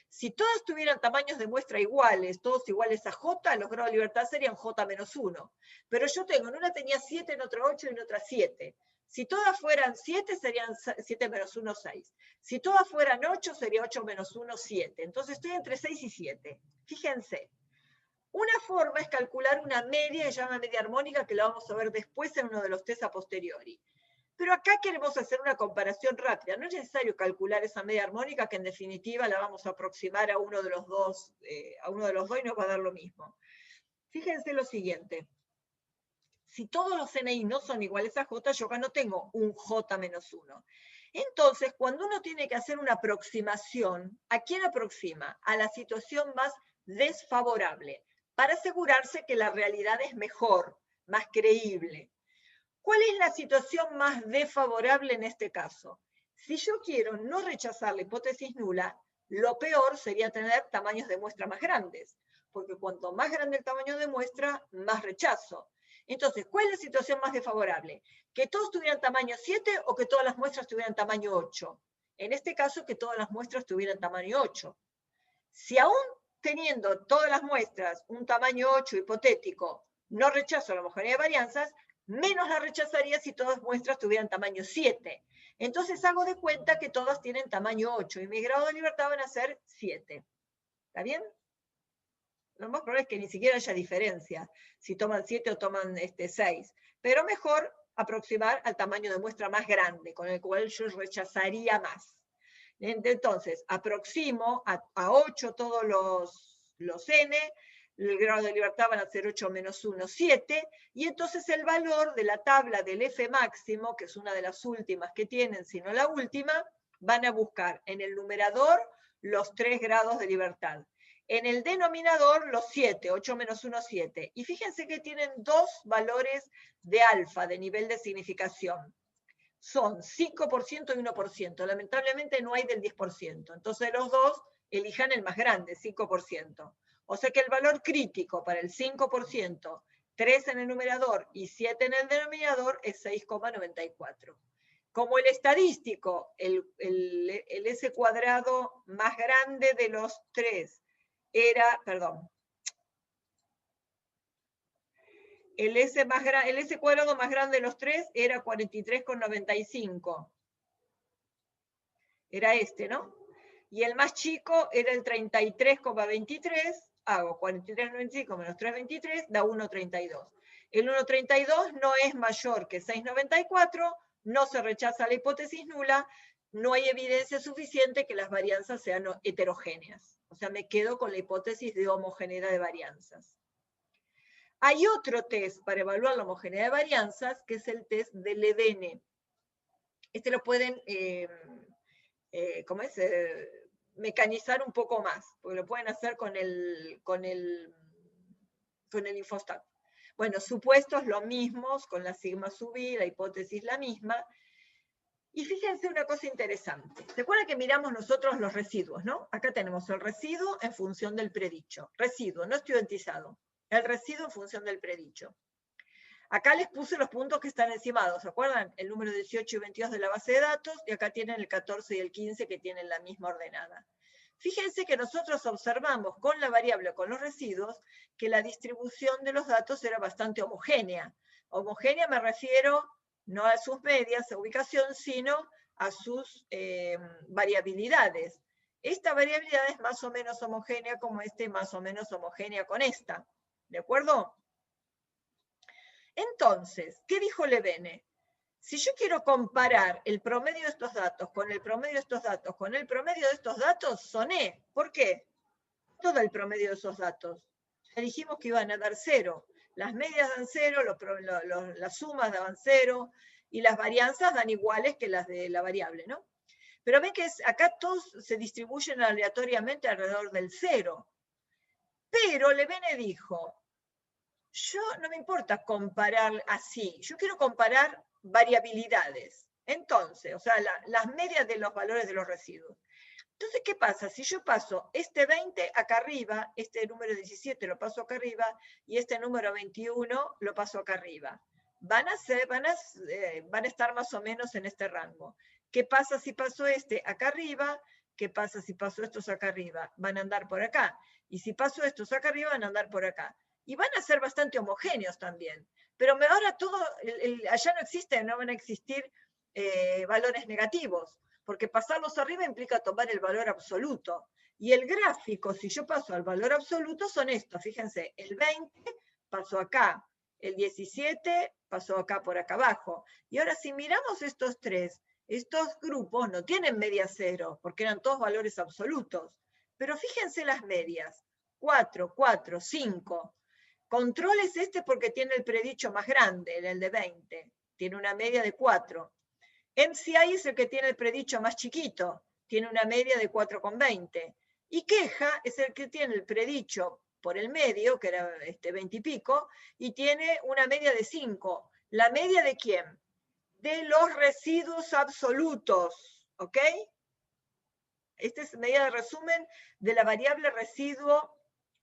Si todas tuvieran tamaños de muestra iguales, todos iguales a J, los grados de libertad serían J-1. Pero yo tengo, en una tenía 7, en otra 8 y en otra 7. Si todas fueran 7, serían 7 menos 1, 6. Si todas fueran 8, sería 8 menos 1, 7. Entonces estoy entre 6 y 7. Fíjense. Una forma es calcular una media que se llama media armónica, que la vamos a ver después en uno de los test a posteriori. Pero acá queremos hacer una comparación rápida. No es necesario calcular esa media armónica, que en definitiva la vamos a aproximar a uno de los dos, y nos va a dar lo mismo. Fíjense lo siguiente. Si todos los NI no son iguales a J, yo acá no tengo un J menos 1. Entonces, cuando uno tiene que hacer una aproximación, ¿a quién aproxima? A la situación más desfavorable, para asegurarse que la realidad es mejor, más creíble. ¿Cuál es la situación más desfavorable en este caso? Si yo quiero no rechazar la hipótesis nula, lo peor sería tener tamaños de muestra más grandes, porque cuanto más grande el tamaño de muestra, más rechazo. Entonces, ¿cuál es la situación más desfavorable? ¿Que todos tuvieran tamaño 7 o que todas las muestras tuvieran tamaño 8? En este caso, que todas las muestras tuvieran tamaño 8. Si aún teniendo todas las muestras un tamaño 8 hipotético, no rechazo la homogeneidad de varianzas, menos la rechazaría si todas muestras tuvieran tamaño 7. Entonces hago de cuenta que todas tienen tamaño 8 y mi grado de libertad van a ser 7. ¿Está bien? Lo más probable es que ni siquiera haya diferencia si toman 7 o toman 6. Pero mejor aproximar al tamaño de muestra más grande, con el cual yo rechazaría más. Entonces, aproximo a 8 todos los n, el grado de libertad van a ser 8 menos 1, 7, y entonces el valor de la tabla del F máximo, que es una de las últimas que tienen, si no la última, van a buscar en el numerador los 3 grados de libertad. En el denominador, los 7, 8 menos 1, 7. Y fíjense que tienen dos valores de alfa, de nivel de significación. Son 5% y 1%. Lamentablemente no hay del 10%. Entonces los dos elijan el más grande, 5%. O sea que el valor crítico para el 5%, 3 en el numerador y 7 en el denominador, es 6,94. Como el estadístico, el S cuadrado más grande de los tres era, perdón, el S cuadrado más grande de los tres era 43,95. Era este, ¿no? Y el más chico era el 33,23. Hago 43,95 menos 3,23, da 1,32. El 1,32 no es mayor que 6,94, no se rechaza la hipótesis nula, no hay evidencia suficiente que las varianzas sean heterogéneas. O sea, me quedo con la hipótesis de homogeneidad de varianzas. Hay otro test para evaluar la homogeneidad de varianzas, que es el test de Levene. Este lo pueden, mecanizar un poco más, porque lo pueden hacer con el Infostat. Bueno, supuestos los mismos, con la sigma sub i, la hipótesis la misma. Y fíjense una cosa interesante. ¿Se acuerdan que miramos nosotros los residuos, no? Acá tenemos el residuo en función del predicho. Residuo, no estudiantizado. El residuo en función del predicho. Acá les puse los puntos que están encimados, ¿se acuerdan? El número 18 y 22 de la base de datos, y acá tienen el 14 y el 15 que tienen la misma ordenada. Fíjense que nosotros observamos con la variable, con los residuos, que la distribución de los datos era bastante homogénea. Homogénea me refiero no a sus medias, a ubicación, sino a sus variabilidades. Esta variabilidad es más o menos homogénea como más o menos homogénea con esta. ¿De acuerdo? Entonces, ¿qué dijo Levene? Si yo quiero comparar el promedio de estos datos con el promedio de estos datos con el promedio de estos datos, soné. ¿Por qué? Todo el promedio de esos datos. Ya dijimos que iban a dar 0. Las medias dan 0, las sumas daban 0, y las varianzas dan iguales que las de la variable, ¿no? Pero ven que acá todos se distribuyen aleatoriamente alrededor del 0. Pero Levene dijo, yo no me importa comparar así, yo quiero comparar variabilidades. Entonces, o sea, las medias de los valores de los residuos. Entonces, ¿qué pasa? Si yo paso este 20 acá arriba, este número 17 lo paso acá arriba, y este número 21 lo paso acá arriba. Van a estar más o menos en este rango. ¿Qué pasa si paso este acá arriba? ¿Qué pasa si paso estos acá arriba? Van a andar por acá. Y si paso estos acá arriba, van a andar por acá. Y van a ser bastante homogéneos también. Pero ahora todo, allá no existen, no van a existir valores negativos, porque pasarlos arriba implica tomar el valor absoluto. Y el gráfico, si yo paso al valor absoluto, son estos. Fíjense, el 20 pasó acá, el 17 pasó acá por acá abajo. Y ahora si miramos estos tres, estos grupos no tienen media 0, porque eran todos valores absolutos. Pero fíjense las medias. 4, 4, 5. Control es este porque tiene el predicho más grande, el de 20. Tiene una media de 4. MCI es el que tiene el predicho más chiquito. Tiene una media de 4,20. Y queja es el que tiene el predicho por el medio, que era 20 y pico, y tiene una media de 5. ¿La media de quién? De los residuos absolutos. ¿Ok? Esta es medida de resumen de la variable residuo.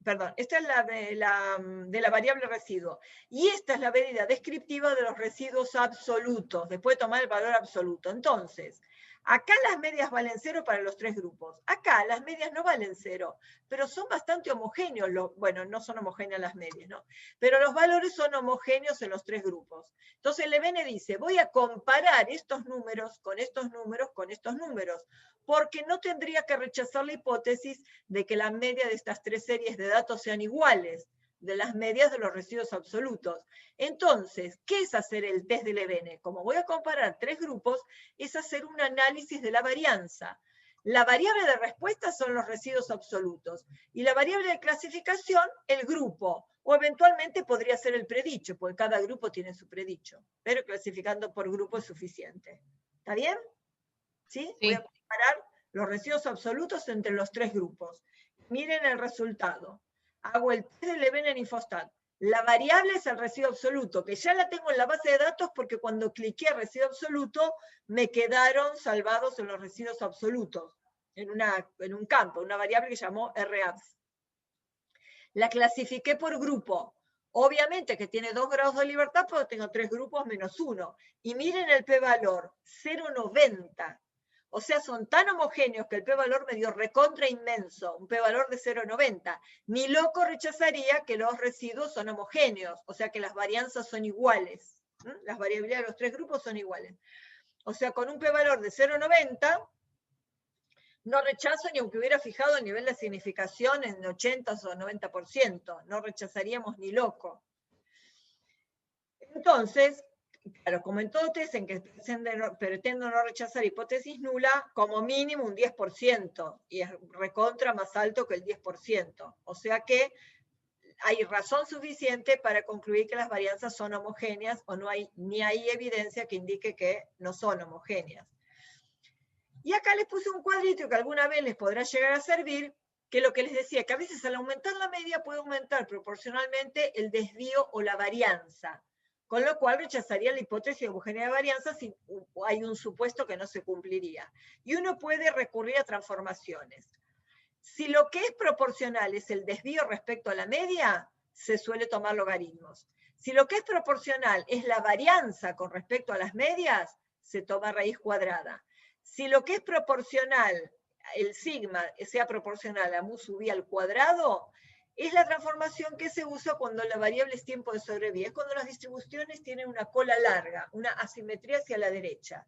Perdón, esta es de la variable residuo. Y esta es la medida descriptiva de los residuos absolutos, después de tomar el valor absoluto. Entonces, acá las medias valen 0 para los tres grupos. Acá las medias no valen 0, pero son bastante homogéneos. Bueno, no son homogéneas las medias, ¿no? Pero los valores son homogéneos en los tres grupos. Entonces, Levene dice, voy a comparar estos números con estos números con estos números, porque no tendría que rechazar la hipótesis de que la media de estas tres series de datos sean iguales de las medias de los residuos absolutos. Entonces, ¿qué es hacer el test de Levene? Como voy a comparar tres grupos, es hacer un análisis de la varianza. La variable de respuesta son los residuos absolutos, y la variable de clasificación, el grupo, o eventualmente podría ser el predicho, porque cada grupo tiene su predicho, pero clasificando por grupo es suficiente. ¿Está bien? ¿Sí? Sí. Voy a comparar los residuos absolutos entre los tres grupos. Miren el resultado. Hago el test de Levene-Linfostat. La variable es el residuo absoluto, que ya la tengo en la base de datos porque cuando cliqué residuo absoluto, me quedaron salvados en los residuos absolutos, en un campo, una variable que llamó RABS. La clasifiqué por grupo. Obviamente que tiene 2 grados de libertad, porque tengo 3 grupos menos 1. Y miren el p-valor, 0,90. O sea, son tan homogéneos que el p-valor me dio recontra inmenso, un p-valor de 0,90. Ni loco rechazaría que los residuos son homogéneos, o sea que las varianzas son iguales. Las variabilidades de los 3 grupos son iguales. O sea, con un p-valor de 0,90, no rechazo ni aunque hubiera fijado el nivel de significación en 80 o 90%. No rechazaríamos ni loco. Entonces, claro, como en todo test en que pretendo no rechazar hipótesis nula, como mínimo un 10%, y es recontra más alto que el 10%. O sea que hay razón suficiente para concluir que las varianzas son homogéneas, o no hay, ni hay evidencia que indique que no son homogéneas. Y acá les puse un cuadrito que alguna vez les podrá llegar a servir, que lo que les decía, que a veces al aumentar la media puede aumentar proporcionalmente el desvío o la varianza, con lo cual rechazaría la hipótesis de homogeneidad de varianza si hay un supuesto que no se cumpliría. Y uno puede recurrir a transformaciones. Si lo que es proporcional es el desvío respecto a la media, se suele tomar logaritmos. Si lo que es proporcional es la varianza con respecto a las medias, se toma raíz cuadrada. Si lo que es proporcional, el sigma sea proporcional a mu sub i al cuadrado, es la transformación que se usa cuando la variable es tiempo de sobrevida. Es cuando las distribuciones tienen una cola larga, una asimetría hacia la derecha.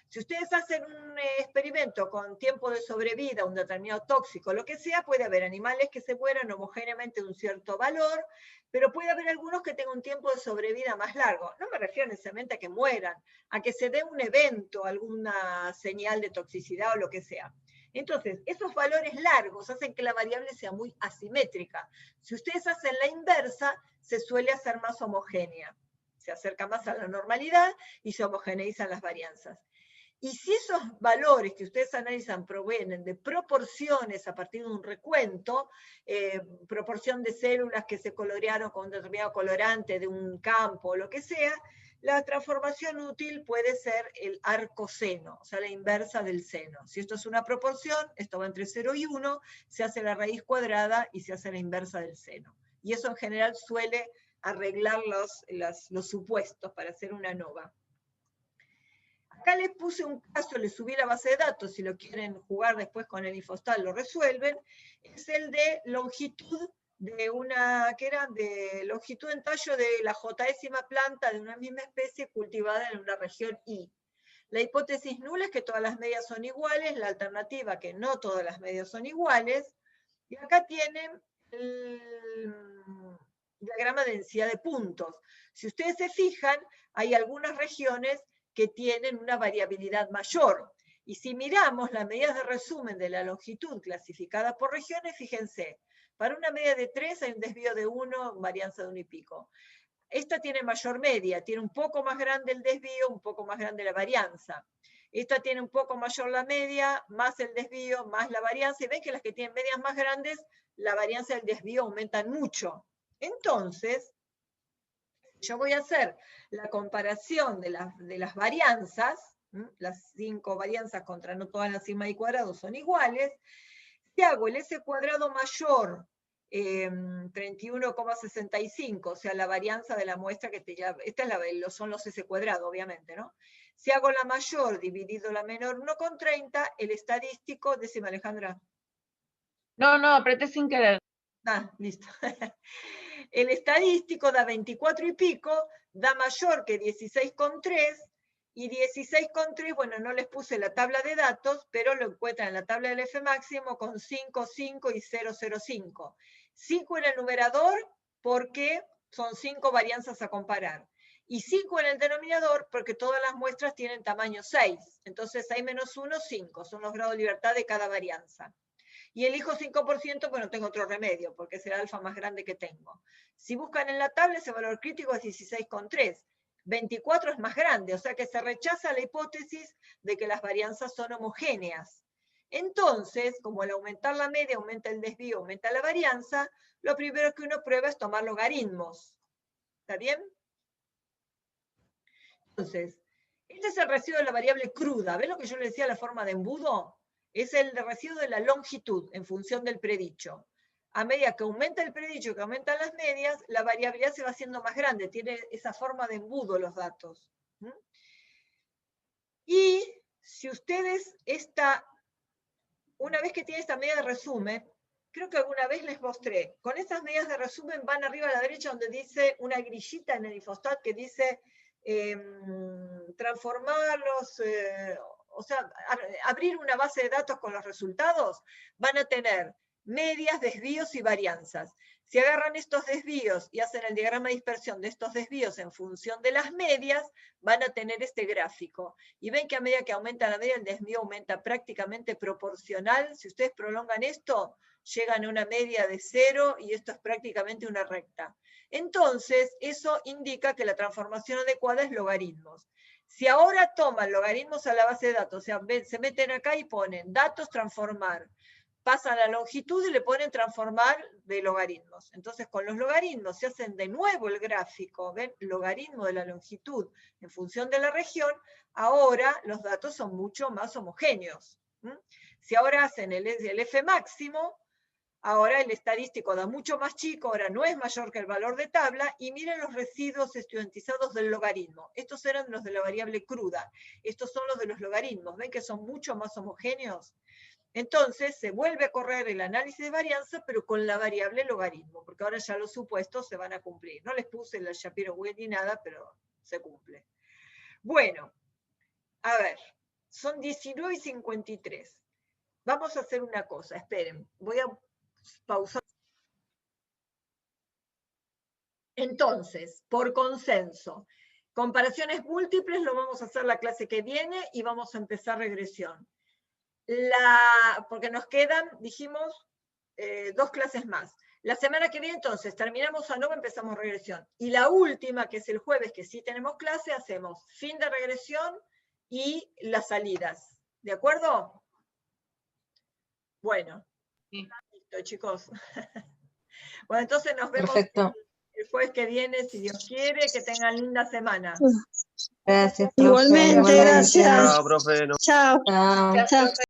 Si ustedes hacen un experimento con tiempo de sobrevida, un determinado tóxico, lo que sea, puede haber animales que se mueran homogéneamente de un cierto valor, pero puede haber algunos que tengan un tiempo de sobrevida más largo. No me refiero necesariamente a que mueran, a que se dé un evento, alguna señal de toxicidad o lo que sea. Entonces, esos valores largos hacen que la variable sea muy asimétrica. Si ustedes hacen la inversa, se suele hacer más homogénea. Se acerca más a la normalidad y se homogeneizan las varianzas. Y si esos valores que ustedes analizan provienen de proporciones a partir de un recuento, proporción de células que se colorearon con un determinado colorante de un campo o lo que sea, la transformación útil puede ser el arco seno, o sea, la inversa del seno. Si esto es una proporción, esto va entre 0 y 1, se hace la raíz cuadrada y se hace la inversa del seno. Y eso en general suele arreglar los supuestos para hacer una nova. Acá les puse un caso, les subí la base de datos, si lo quieren jugar después con el Infostat lo resuelven, es el de longitud de longitud en tallo de la J-ésima planta de una misma especie cultivada en una región I. La hipótesis nula es que todas las medias son iguales, la alternativa que no todas las medias son iguales, y acá tienen el diagrama de densidad de puntos. Si ustedes se fijan, hay algunas regiones que tienen una variabilidad mayor. Y si miramos las medidas de resumen de la longitud clasificada por regiones, fíjense, para una media de 3 hay un desvío de 1, varianza de 1 y pico. Esta tiene mayor media, tiene un poco más grande el desvío, un poco más grande la varianza. Esta tiene un poco mayor la media, más el desvío, más la varianza. Y ven que las que tienen medias más grandes, la varianza y el desvío aumentan mucho. Entonces, yo voy a hacer la comparación de las varianzas, las 5 varianzas contra no todas las sigma y cuadrado son iguales. Si hago el S cuadrado mayor 31,65, o sea, la varianza de la muestra que son los S cuadrado, obviamente, ¿no? Si hago la mayor dividido la menor 1,30, el estadístico, decime Alejandra. No, apreté sin querer. Ah, listo. El estadístico da 24 y pico, da mayor que 16,3, y 16,3, bueno, no les puse la tabla de datos, pero lo encuentran en la tabla del F máximo con 5, 5 y 0,05. 5 en el numerador porque son 5 varianzas a comparar. Y 5 en el denominador porque todas las muestras tienen tamaño 6. Entonces 6 menos 1, 5. Son los grados de libertad de cada varianza. Y elijo 5%, pues no tengo otro remedio, porque es el alfa más grande que tengo. Si buscan en la tabla, ese valor crítico es 16,3. 24 es más grande, o sea que se rechaza la hipótesis de que las varianzas son homogéneas. Entonces, como al aumentar la media aumenta el desvío, aumenta la varianza, lo primero que uno prueba es tomar logaritmos. ¿Está bien? Entonces, este es el residuo de la variable cruda. ¿Ven lo que yo le decía, la forma de embudo? Es el residuo de la longitud en función del predicho. A medida que aumenta el predicho, que aumentan las medias, la variabilidad se va haciendo más grande. Tiene esa forma de embudo los datos. Y si ustedes una vez que tienen esta media de resumen, creo que alguna vez les mostré, con estas medidas de resumen van arriba a la derecha donde dice una grillita en el infostat que dice transformarlos, o sea, abrir una base de datos con los resultados, van a tener medias, desvíos y varianzas. Si agarran estos desvíos y hacen el diagrama de dispersión de estos desvíos en función de las medias, van a tener este gráfico. Y ven que a medida que aumenta la media, el desvío aumenta prácticamente proporcional. Si ustedes prolongan esto, llegan a una media de 0 y esto es prácticamente una recta. Entonces, eso indica que la transformación adecuada es logaritmos. Si ahora toman logaritmos a la base de datos, o sea, se meten acá y ponen datos transformar, pasan la longitud y le ponen transformar de logaritmos. Entonces, con los logaritmos se hacen de nuevo el gráfico, ¿ven? Logaritmo de la longitud en función de la región, ahora los datos son mucho más homogéneos. Si ahora hacen el F máximo, ahora el estadístico da mucho más chico, ahora no es mayor que el valor de tabla, y miren los residuos estudiantizados del logaritmo. Estos eran los de la variable cruda. Estos son los de los logaritmos. ¿Ven que son mucho más homogéneos? Entonces se vuelve a correr el análisis de varianza, pero con la variable logaritmo, porque ahora ya los supuestos se van a cumplir. No les puse el Shapiro-Wilk ni nada, pero se cumple. Bueno, a ver, son 19:53. Vamos a hacer una cosa, esperen, voy a pausar. Entonces, por consenso, comparaciones múltiples lo vamos a hacer la clase que viene y vamos a empezar regresión. Porque nos quedan, dijimos, 2 clases más. La semana que viene, entonces, terminamos ANOVA, empezamos regresión. Y la última, que es el jueves, que sí tenemos clase, hacemos fin de regresión y las salidas. ¿De acuerdo? Bueno. Sí. Listo, chicos. Bueno, entonces nos vemos el jueves que viene, si Dios quiere. Que tengan linda semana. Gracias, profe. Igualmente, gracias. Chao, profe. Chao. Chao.